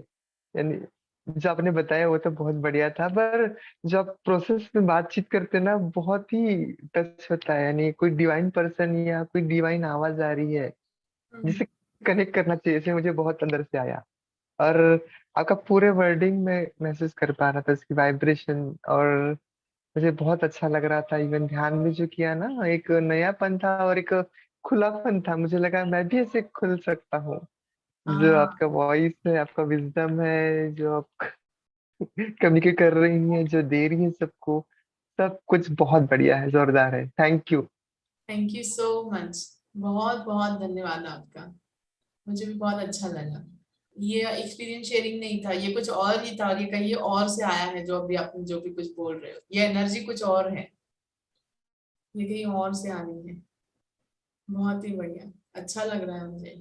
यानी जो आपने बताया वो तो बहुत बढ़िया था, पर जो आप प्रोसेस में बातचीत करते हैं ना, बहुत ही टच होता है। यानी कोई डिवाइन पर्सन या कोई डिवाइन आवाज आ रही है जिसे कनेक्ट करना चाहिए, इसे मुझे बहुत अंदर से आया। और आपका पूरे वर्डिंग में महसूस कर पा रहा था इसकी वाइब्रेशन, और मुझे बहुत अच्छा लग रहा था। इवन ध्यान में जो किया ना, एक नयापन था और एक खुलापन था, मुझे लगा मैं भी ऐसे खुल सकता हूँ। जो हाँ आपका वॉइस है, आपका विजडम है, जो आप कम्युनिकेट कर रही हैं, जो दे रही हैं सबको, सब कुछ बहुत बढ़िया है, जोरदार है। Thank you. Thank you so much, बहुत बहुत धन्यवाद आपका। मुझे भी बहुत अच्छा लगा। ये एक्सपीरियंस शेयरिंग नहीं था, ये कुछ और ही था, और ये कहीं और से आया है। जो अभी आपने जो भी कुछ बोल रहे हो, ये एनर्जी कुछ और है, ये कहीं और से आ रही है। बहुत ही बढ़िया, अच्छा लग रहा है मुझे।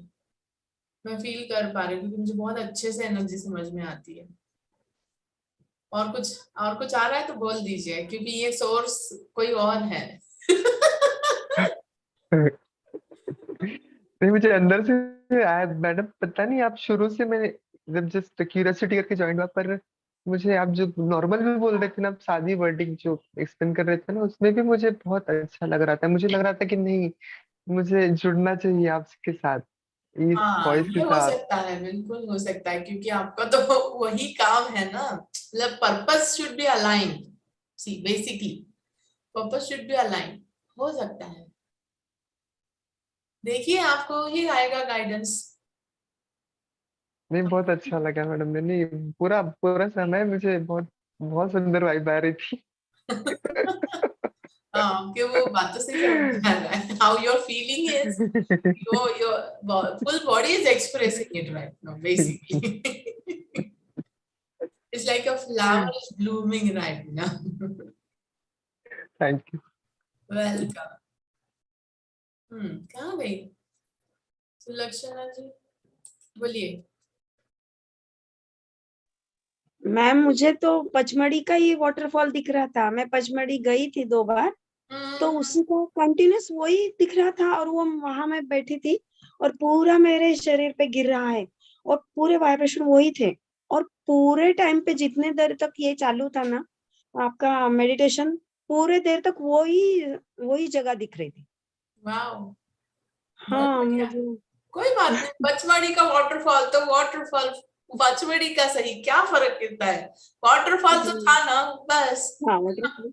मैं फील कर पा रही हूँ क्योंकि मुझे बहुत अच्छे से एनर्जी समझ में आती है। और कुछ आ रहा है तो बोल दीजिए, क्योंकि ये सोर्स कोई और है। नहीं, मुझे अंदर से आया मैडम, पता नहीं, आप शुरू से, मैंने जब जस्ट क्यूरियोसिटी करके ज्वाइन हुआ, पर मुझे आप जो नॉर्मल भी बोल रहे थे ना, आप सादी वर्डिंग जो एक्सप्लेन कर रहे थे ना, उसमें भी मुझे बहुत अच्छा लग रहा था। मुझे लग रहा था कि नहीं, मुझे जुड़ना चाहिए आपके साथ, इस हाँ वॉइस के ये हो साथ। सकता है, बिल्कुल हो सकता है, क्योंकि आपका तो वही काम है ना। मतलब purpose should be aligned, see basically purpose should be aligned. हो सकता है, देखिए आपको ही आएगा गाइडेंस। नहीं, बहुत अच्छा लगा मैडम। मैंने पूरा पूरा समय मुझे बहुत बहुत सुंदर वाइब आ रही थी। हाँ, कि वो बातों से समझ में आ रहा है how your feeling is, your full body is expressing it right now basically. It's like a flower is blooming right now. Thank you. Welcome. कहाँ गई सुलक्षणा जी, बोलिए। मैम मुझे तो पचमढ़ी का ही वाटरफॉल दिख रहा था, मैं पचमढ़ी गई थी 2 बार, तो उसी का कंटिन्यूस वही दिख रहा था, और वो वहां मैं बैठी थी और पूरा मेरे शरीर पे गिर रहा है और पूरे वाइब्रेशन वही थे, और पूरे टाइम पे जितने देर तक ये चालू था ना आपका मेडिटेशन, पूरे देर तक वही जगह दिख रही थी। वाओ, हाँ मुझे कोई बात नहीं, पचमढ़ी का वाटरफॉल तो वाटरफॉल, पचमढ़ी का सही क्या फर्क कितना है, वाटरफॉल तो था ना बस। हाँ वाटरफॉल।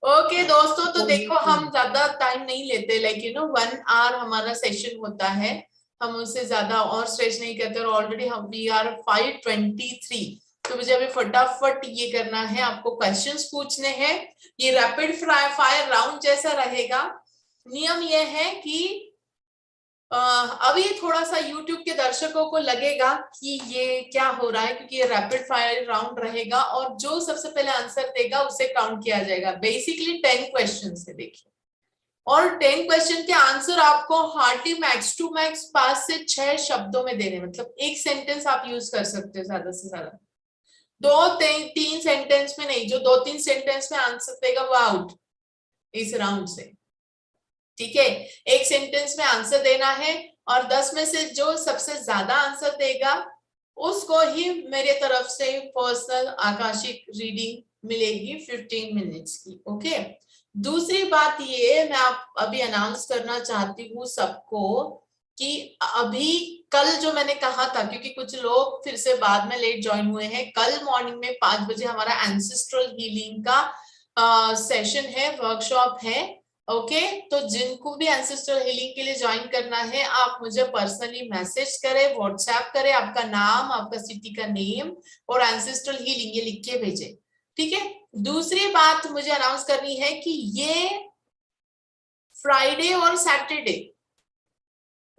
ओके दोस्तों, तो देखो हम ज्यादा टाइम नहीं लेते, लाइक 1 आवर हमारा सेशन होता है, हम उससे ज्यादा और स्ट्रेच नहीं करते, और ऑलरेडी हम वी आर 5:23, तो मुझे अभी फटाफट ये करना है, आपको क्वेश्चंस पूछने हैं। ये रैपिड फायर राउंड जैसा रहेगा। नियम ये है कि अभी थोड़ा सा YouTube के दर्शकों को लगेगा कि ये क्या हो रहा है, क्योंकि ये रैपिड फायर राउंड रहेगा, और जो सबसे पहले आंसर देगा उसे काउंट किया जाएगा। बेसिकली 10 क्वेश्चन है, देखिए, और 10 क्वेश्चन के आंसर आपको हार्डली मैक्स टू मैक्स 5 से 6 शब्दों में देने, मतलब एक सेंटेंस आप यूज कर सकते हो ज्यादा से ज्यादा, 2-3 सेंटेंस में नहीं। जो 2-3 सेंटेंस में आंसर देगा वो आउट इस राउंड से, ठीक है। एक सेंटेंस में आंसर देना है, और 10 में से जो सबसे ज्यादा आंसर देगा उसको ही मेरे तरफ से पर्सनल आकाशिक रीडिंग मिलेगी 15 मिनट्स की। ओके, दूसरी बात ये मैं आप अभी अनाउंस करना चाहती हूँ सबको कि अभी कल जो मैंने कहा था, क्योंकि कुछ लोग फिर से बाद में लेट ज्वाइन हुए हैं, कल मॉर्निंग में 5 बजे हमारा एंसेस्ट्रल हीलिंग का सेशन है, वर्कशॉप है। ओके, तो जिनको भी एंसेस्ट्रल हीलिंग के लिए ज्वाइन करना है, आप मुझे पर्सनली मैसेज करें, व्हाट्सएप करें, आपका नाम, आपका सिटी का नेम और एंसेस्ट्रल हीलिंग ये लिख के भेजें, ठीक है। दूसरी बात मुझे अनाउंस करनी है कि ये फ्राइडे और सैटरडे,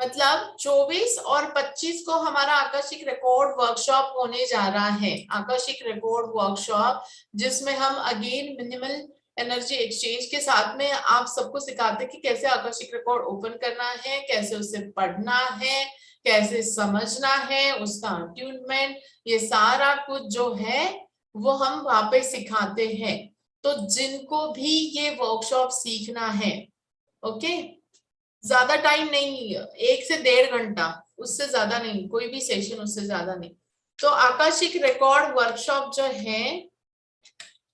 मतलब 24 और 25 को हमारा आकाशिक रिकॉर्ड वर्कशॉप होने जा रहा है। आकाशिक रिकॉर्ड वर्कशॉप जिसमें हम अगेन मिनिमल एनर्जी एक्सचेंज के साथ में आप सबको सिखाते हैं कि कैसे आकाशिक रिकॉर्ड ओपन करना है, कैसे उसे पढ़ना है, कैसे समझना है, उसका अट्यूनमेंट, ये सारा कुछ जो है वो हम वहां पे सिखाते हैं। तो जिनको भी ये वर्कशॉप सीखना है, ओके, ज्यादा टाइम नहीं, 1 से 1.5 घंटा, उससे ज्यादा नहीं, कोई भी सेशन उससे ज्यादा नहीं। तो आकाशिक रिकॉर्ड वर्कशॉप जो है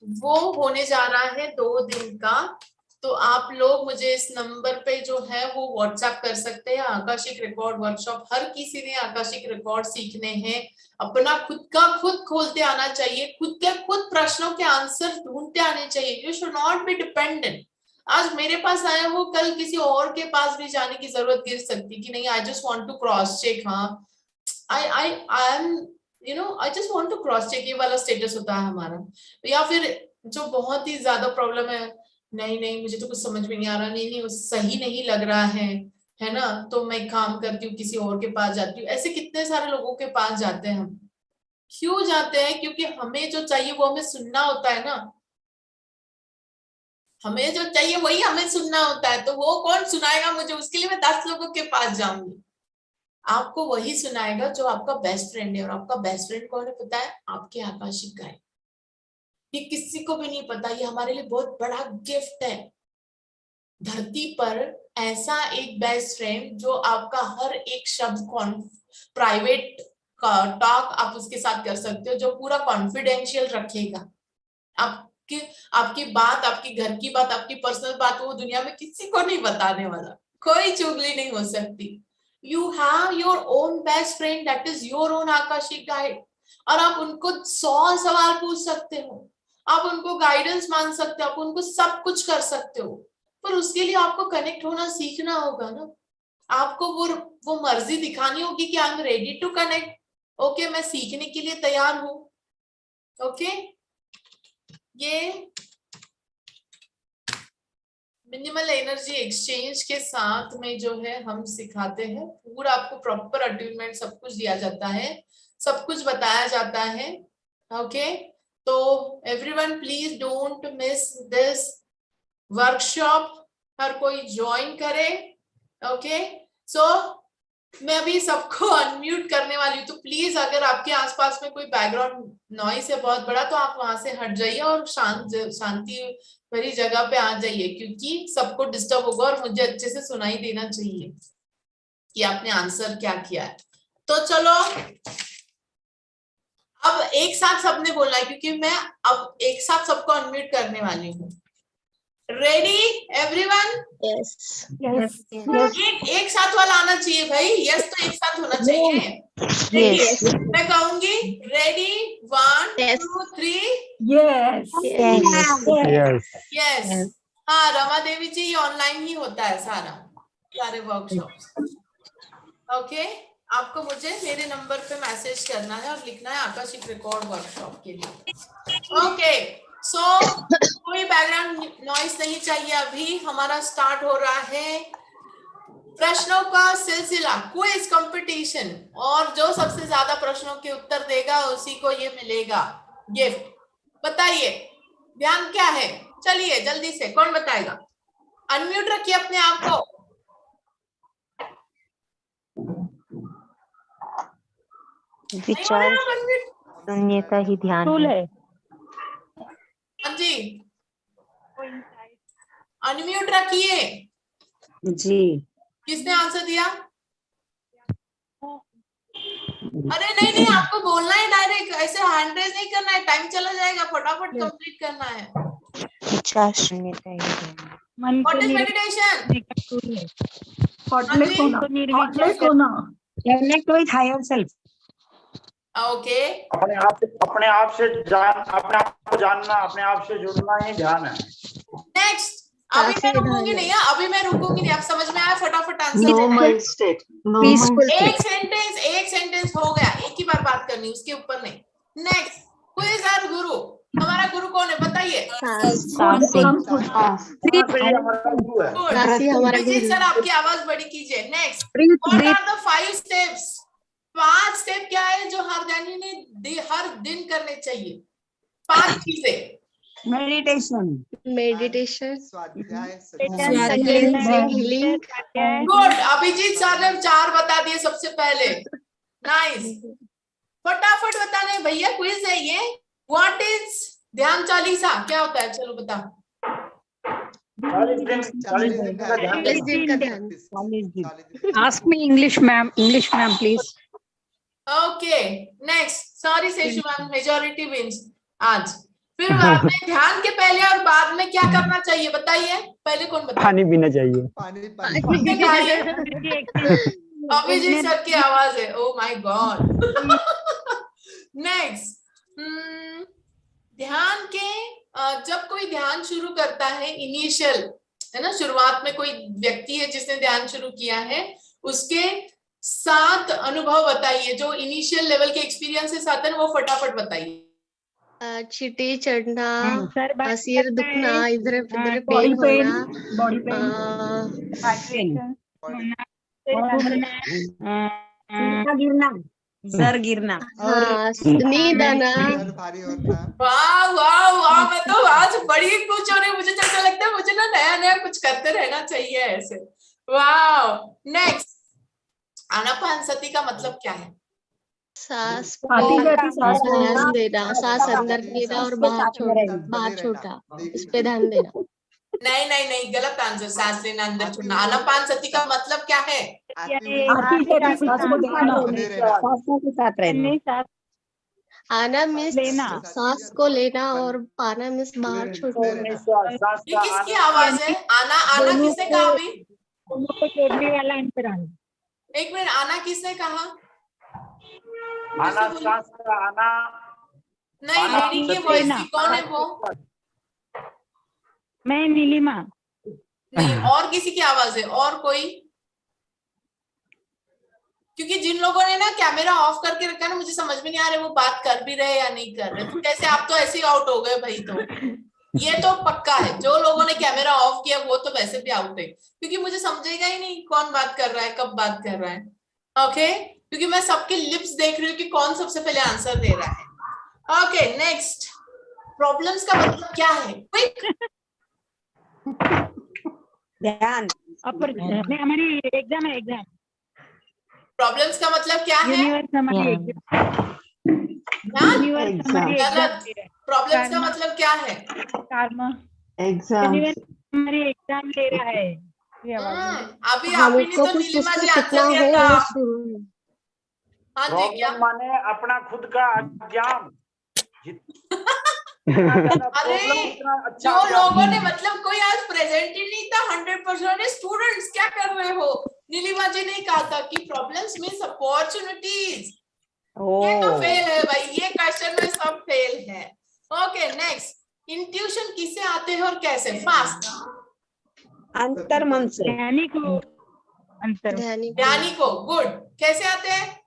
वो होने जा रहा है 2 दिन का। तो आप लोग मुझे इस नंबर पे जो है वो व्हाट्सएप कर सकते हैं। आकाशिक रिकॉर्ड वर्कशॉप, हर किसी ने आकाशिक रिकॉर्ड सीखने हैं, अपना खुद का खुद खोलते आना चाहिए, खुद के खुद प्रश्नों के आंसर ढूंढते आने चाहिए। You should not be dependent. आज मेरे पास आया हो, कल किसी और के पास भी जाने की जरूरत गिर सकती कि नहीं, I just want to cross check, हाँ I am I just want to cross check, ये वाला स्टेटस होता है हमारा। या फिर जो बहुत ही ज्यादा प्रॉब्लम है, नहीं मुझे तो कुछ समझ में नहीं आ रहा, नहीं सही नहीं लग रहा है ना, तो मैं काम करती हूँ, किसी और के पास जाती हूँ। ऐसे कितने सारे लोगों के पास जाते हैं हम। क्यों जाते हैं? क्योंकि हमें जो चाहिए वो हमें सुनना होता है ना, हमें जो चाहिए वही हमें सुनना होता है। तो वो कौन सुनाएगा मुझे, उसके लिए मैं 10 लोगों के पास जाऊंगी। आपको वही सुनाएगा जो आपका बेस्ट फ्रेंड है, और आपका बेस्ट फ्रेंड कौन है पता है? आपके आकाशिक गाइड। ये किसी को भी नहीं पता, ये हमारे लिए बहुत बड़ा गिफ्ट है धरती पर। ऐसा एक बेस्ट फ्रेंड जो आपका हर एक शब्द प्राइवेट टॉक आप उसके साथ कर सकते हो, जो पूरा कॉन्फिडेंशियल रखेगा। आपकी बात, आपकी घर की बात, आपकी पर्सनल बात वो दुनिया में किसी को नहीं बताने वाला, कोई चुगली नहीं हो सकती। You have your own best friend, that is your own Akashic guide, और आप उनको 100 सवाल पूछ सकते हो, आप उनको गाइडेंस मांग सकते हो, आप उनको सब कुछ कर सकते हो। पर उसके लिए आपको कनेक्ट होना सीखना होगा ना, आपको वो मर्जी दिखानी होगी कि I am ready to connect. Okay, मैं सीखने के लिए तैयार हूं। ओके, ये मिनिमल एनर्जी एक्सचेंज के साथ में जो है हम सिखाते हैं, पूरा आपको प्रॉपर अट्यूनमेंट सब कुछ दिया जाता है, सब कुछ बताया जाता है। ओके, तो everyone please don't miss this workshop, हर कोई ज्वाइन करे। ओके, सो मैं अभी सबको अनम्यूट करने वाली हूँ, तो प्लीज अगर आपके आसपास में कोई बैकग्राउंड नॉइस है बहुत बड़ा, तो आप वहां से हट जाइए और शांति भरी जगह पे आ जाइए, क्योंकि सबको डिस्टर्ब होगा और मुझे अच्छे से सुनाई देना चाहिए कि आपने आंसर क्या किया है। तो चलो अब एक साथ सबने बोलना है, क्योंकि मैं अब एक साथ सबको अनम्यूट करने वाली हूँ। Ready everyone? यस यस एक साथ वाला आना चाहिए भाई, यस तो एक साथ होना चाहिए। यस मैं कहूंगी ready 1 Yes. 2 3 yes yes yes. हाँ रमा देवी जी, ये ऑनलाइन ही होता है सारे वर्कशॉप। ओके, आपको मुझे मेरे नंबर पे मैसेज करना है और लिखना है आकाशिक रिकॉर्ड वर्कशॉप के लिए। ओके, सो कोई बैकग्राउंड नॉइस नहीं चाहिए। अभी हमारा स्टार्ट हो रहा है प्रश्नों का सिलसिला, क्विज कंपटीशन, और जो सबसे ज्यादा प्रश्नों के उत्तर देगा उसी को ये मिलेगा गिफ्ट। बताइए ध्यान क्या है? चलिए जल्दी से, कौन बताएगा? अनम्यूट रखिए अपने आप को। विचार शून्य का ही ध्यान है। हाँ जी, अनम्यूट रखिए। जी। किसने आंसर दिया? अरे नहीं नहीं, आपको बोलना है डायरेक्ट, ऐसे हैंड रेज नहीं करना है, टाइम चला जाएगा, फटाफट कंप्लीट करना है। विचार शून्य का ही ध्यान है। What is meditation? Thoughtless होना, thoughtless होना। Connect with higher self. Okay, अपने आप से अपने आप को जानना, अपने आप से जुड़ना ही ध्यान है। नेक्स्ट। अभी मैं रुकूंगी नहीं, अभी मैं रुकूंगी नहीं। आप समझ में आया? फटाफट आंसर नो देना है। माइंड स्टेट, नो माइंड एक सेंटेंस हो गया, एक ही बार बात करनी, उसके ऊपर नहीं। नेक्स्ट, हु इज आवर गुरु? हमारा गुरु कौन है बताइए? अभिजीत सर, आपकी आवाज बड़ी कीजिए। Next, what are the 5 steps? 5 step क्या है जो हर ध्यानी ने हर दिन करने चाहिए? 5 चीजें। Meditation. गुड, अभिजीत सर ने 4 बता दिए सबसे पहले। नाइस, फटाफट बताने भैया, क्विज है ये। व्हाट इज ध्यान चालीसा? क्या होता है? चलो बता। 40 दिन का ध्यान। Ask me English, ma'am, please. Okay, next. Sorry Seshu ma'am, majority wins आज। फिर बाद में ध्यान के पहले और बाद में क्या करना चाहिए बताइए? पहले कौन बताए? पानी पीना चाहिए। अभिजीत सर की आवाज है। Oh my God. नेक्स्ट, ध्यान के जब कोई ध्यान शुरू करता है, इनिशियल है ना, शुरुआत में कोई व्यक्ति है जिसने ध्यान शुरू किया है, उसके 7 अनुभव बताइए जो इनिशियल लेवल के एक्सपीरियंसेस आते हैं, वो फटाफट बताइए। चींटी चढ़ना, सर सिर दुखना, इधर उधर बॉडी पेन पेन, होना, बॉडी पेन, गिरना, सर गिरना, हाँ, नींद आना। वाह वाह वाह, मैं तो आज बड़ी कुछ हो रही, मुझे जैसा लगता है मुझे ना नया नया कुछ करते रहना चाहिए ऐसे। वाह। नेक्स्ट, आनापानसति का मतलब क्या है? सांस आती जाती सांस ध्यान देना, सांस अंदर लेना और बाहर छोड़ना, इस पे ध्यान देना। नहीं नहीं नहीं, गलत आंसर। सांस लेना, अंदर छोड़ना। आनापानसति का मतलब क्या है? आती जाती सांस को देखना, सांसों के साथ रहना। आना मिस सांस को लेना और पाना मिस बाहर छोड़ना। ये किसकी आवाज है? आना किसने कहा अभी? एक मिनट, आना किसने कहा? आना सांस का आना। नहीं, लेडी की वॉइस थी, कौन है वो? मैं नीलिमा। नहीं, और किसी की आवाज है? और कोई? क्योंकि जिन लोगों ने ना कैमरा ऑफ करके रखा है ना, मुझे समझ में नहीं आ रहा वो बात कर भी रहे या नहीं कर रहे। तो कैसे? आप तो ऐसे ही आउट हो गए भाई। तो ये तो पक्का है, जो लोगों ने कैमरा ऑफ किया वो तो वैसे भी आउट है, क्योंकि मुझे समझेगा ही नहीं कौन बात कर रहा है, कब बात कर रहा है। ओके, क्योंकि मैं सबके लिप्स देख रही हूँ कि कौन सबसे पहले आंसर दे रहा है। ओके, नेक्स्ट, प्रॉब्लम्स का मतलब क्या है? क्विक, ध्यान। हमारी एग्जाम है, एग्जाम प्रॉब्लम्स का मतलब क्या है? यूनिवर्स हमारी यूनिवर्स हमारी गलत। प्रॉब्लम्स का मतलब क्या है? कर्म। एग्जाम यूनिवर्स हमारी एग्जाम ले रहा है। अभी आप ही ने तो नीलिमा जी आंसर दिया था। हाँ जी, क्या? प्रॉब्लम माने अपना खुद का ज्ञान। अरे जो लोगों ने, मतलब कोई आज प्रेजेंट ही नहीं था 100%। स्टूडेंट्स क्या कर रहे हो? नीलिमा जी ने कहा था कि प्रॉब्लम्स मींस अपॉर्चुनिटीज। ये तो फेल है भाई, ये क्वेश्चन में सब फेल है। ओके, नेक्स्ट, इंट्यूशन किसे आते हैं और कैसे? फास्ट। अंतर्मन से। ध्यानी को, ज्ञानी को। गुड। कैसे आते हैं?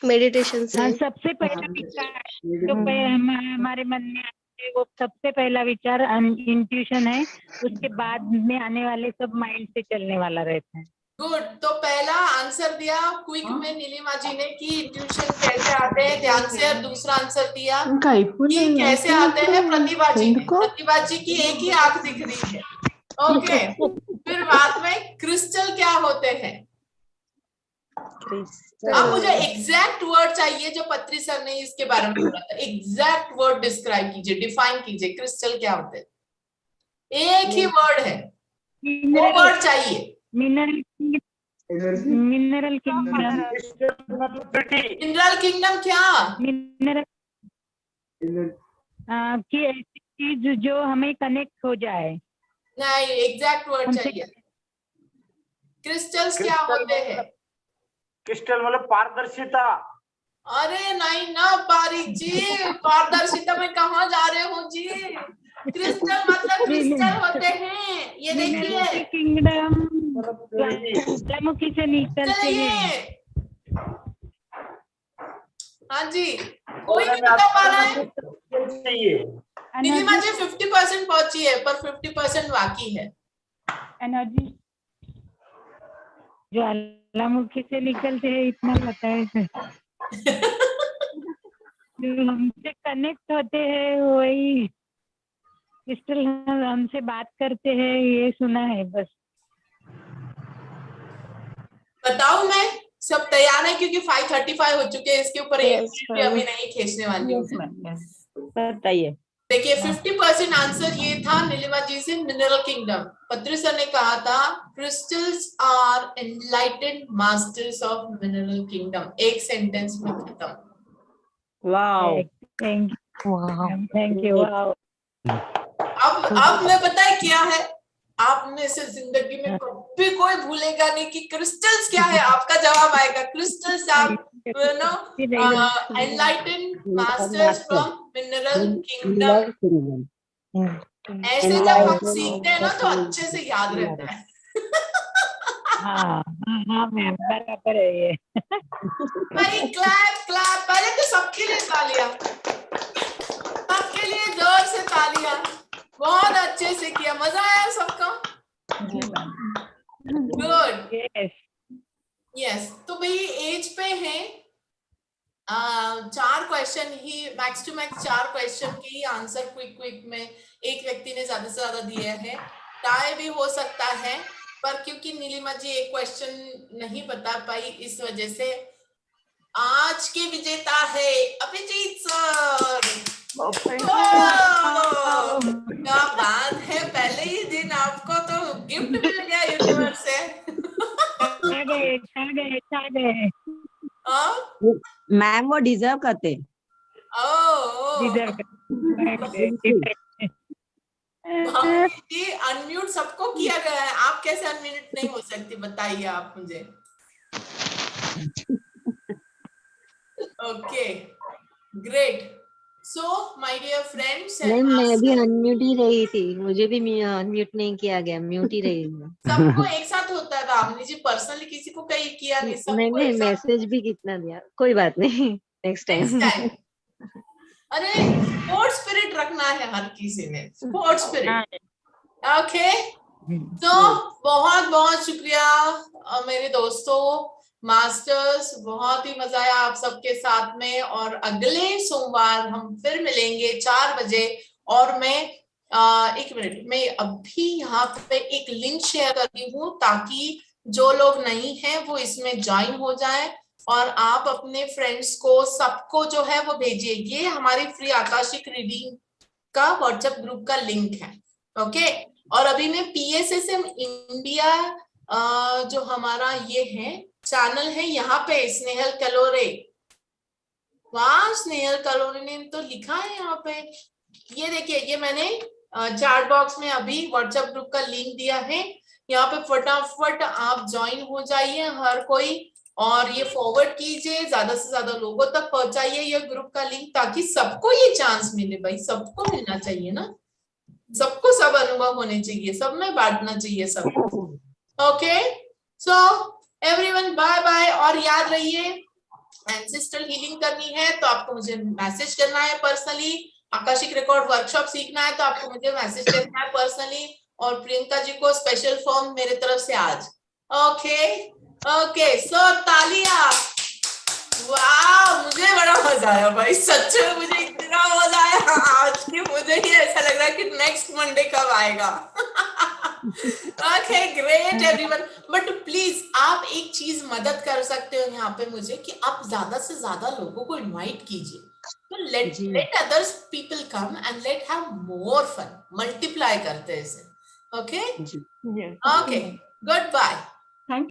मेडिटेशन से। सबसे पहला विचार जो हमारे मन में आते हैं, वो सबसे पहला विचार इंट्यूशन है, उसके बाद में आने वाले सब माइंड से चलने वाला रहता है। गुड। तो पहला आंसर दिया क्विक में नीलिमा जी ने कि इंट्यूशन कैसे आते हैं ध्यान से, और दूसरा आंसर दिया कि कैसे आते हैं प्रतिभा जी ने। प्रतिभा जी की एक ही आंख दिख रही है। ओके, फिर बाद में क्रिस्टल क्या होते हैं? अब मुझे एग्जैक्ट वर्ड चाहिए जो पत्री सर ने इसके बारे में बोला था। एग्जैक्ट वर्ड डिस्क्राइब कीजिए, डिफाइन कीजिए, क्रिस्टल क्या होते हैं? एक ही वर्ड है, वो वर्ड चाहिए। Mineral kingdom. मिनरल किंगडम क्या? मिनरल की ऐसी चीज जो हमें कनेक्ट हो जाए। नहीं, एग्जैक्ट वर्ड चाहिए। क्रिस्टल्स क्या होते हैं? क्रिस्टल मतलब पारदर्शिता। अरे नहीं ना पारिक जी, पारदर्शिता में कहाँ जा रहे हो जी? क्रिस्टल मतलब क्रिस्टल होते हैं, ये देखिए। किंगडम ज्वालामुखी से निकलते हैं। हाँ जी, कोई नहीं बता पा रहा है। नीलिमा जी 50% पहुंची है, पर 50% बाकी है। एनर्जी ज्वालामुखी से निकलते हैं, इतना पता है। जो हमसे कनेक्ट होते हैं वही क्रिस्टल हमसे बात करते हैं, ये सुना है बस। बताऊं मैं? सब तैयार है क्योंकि 5:35 हो चुके हैं, इसके ऊपर 1 मिनट भी अभी नहीं खींचने वाली हूँ। बताइए। देखिए 50% आंसर ये था नीलिमा जी से, मिनरल किंगडम। पत्री सर ने कहा था crystals are enlightened masters of mineral kingdom. एक सेंटेंस में खत्म। Wow, thank you. वाओ। अब मैं पता है क्या है, आप में से जिंदगी में कभी कोई भूलेगा नहीं कि क्रिस्टल्स क्या है। आपका जवाब आएगा, crystals are enlightened masters from mineral kingdom. ऐसे जब हम सीखते हैं ना तो अच्छे से याद रहता है। हाँ मैम, बराबर है ये। भाई क्लैप क्लैप, पहले तो सबके लिए तालियां, सबके लिए जोर से तालियां। बहुत अच्छे से किया, मजा आया सबको। गुड। यस, तो भाई एज पे है 4 क्वेश्चन ही, मैक्स टू मैक्स 4 क्वेश्चन के ही आंसर क्विक में एक व्यक्ति ने ज्यादा से ज्यादा दिया है। टाई भी हो सकता है, पर क्योंकि नीलिमा जी एक क्वेश्चन नहीं बता पाई, इस वजह से आज के विजेता है अभिजीत सर। क्या बात है, पहले ही दिन आपको तो गिफ्ट मिल गया यूनिवर्स से। मैम वो डिजर्व करते। जी अनम्यूट सबको किया गया है, आप कैसे अनम्यूट नहीं हो सकती, बताइए आप मुझे। Okay, great. So my dear friends, मैं भी अनम्यूट ही रही थी, मुझे भी अनम्यूट नहीं किया गया, म्यूट ही रही हूँ। सबको एक साथ होता है, रामनी जी पर्सनली किसी को कहीं किया नहीं, सबको मैंने मैसेज भी कितना दिया, कोई बात नहीं, नेक्स्ट टाइम। अरे स्पोर्ट्स स्पिरिट रखना है हर किसी ने, स्पोर्ट्स स्पिरिट। ओके, तो बहुत बहुत शुक्रिया मेरे दोस्तों, मास्टर्स, बहुत ही मजा आया आप सबके साथ में। और अगले सोमवार हम फिर मिलेंगे 4 बजे। और मैं एक मिनट, मैं अभी यहाँ पे एक लिंक शेयर करती हूँ ताकि जो लोग नहीं हैं वो इसमें ज्वाइन हो जाए, और आप अपने फ्रेंड्स को सबको जो है वो भेजिए। ये हमारी फ्री आकाशिक रीडिंग का व्हाट्सएप ग्रुप का लिंक है। ओके, और अभी मैं PSSM इंडिया जो हमारा ये है चैनल है, यहाँ पे स्नेहल कलोरे, वाह स्नेहल कलोरे ने तो लिखा है यहाँ पे। ये देखिए, ये मैंने चैट बॉक्स में अभी व्हाट्सएप ग्रुप का लिंक दिया है, यहाँ पे फटाफट आप ज्वाइन हो जाइए हर कोई, और ये फॉरवर्ड कीजिए, ज्यादा से ज्यादा लोगों तक पहुंचाइए ये ग्रुप का लिंक, ताकि सबको ये चांस मिले। भाई सबको मिलना चाहिए ना, सबको सब अनुभव होने चाहिए, सब में बांटना चाहिए सबको। Okay, so everyone bye bye. और याद रहिए, एंसेस्ट्रल हीलिंग करनी है तो आपको मुझे मैसेज करना है पर्सनली, आकाशिक रिकॉर्ड वर्कशॉप सीखना है तो आपको मुझे मैसेज करना है पर्सनली, और प्रियंका जी को स्पेशल फॉर्म मेरे तरफ से आज। ओके, सो तालियां। वाह, मुझे बड़ा मजा आया भाई, सच में मुझे इतना मजा आया आज कि मुझे ही ऐसा लग रहा है कि नेक्स्ट मंडे कब आएगा। Okay, great everyone. But please आप एक चीज मदद कर सकते हो यहाँ पे मुझे, कि आप ज्यादा से ज्यादा लोगों को इनवाइट कीजिए, तो let others people come and let have more fun, multiply करते हैं इसे। Okay, good bye.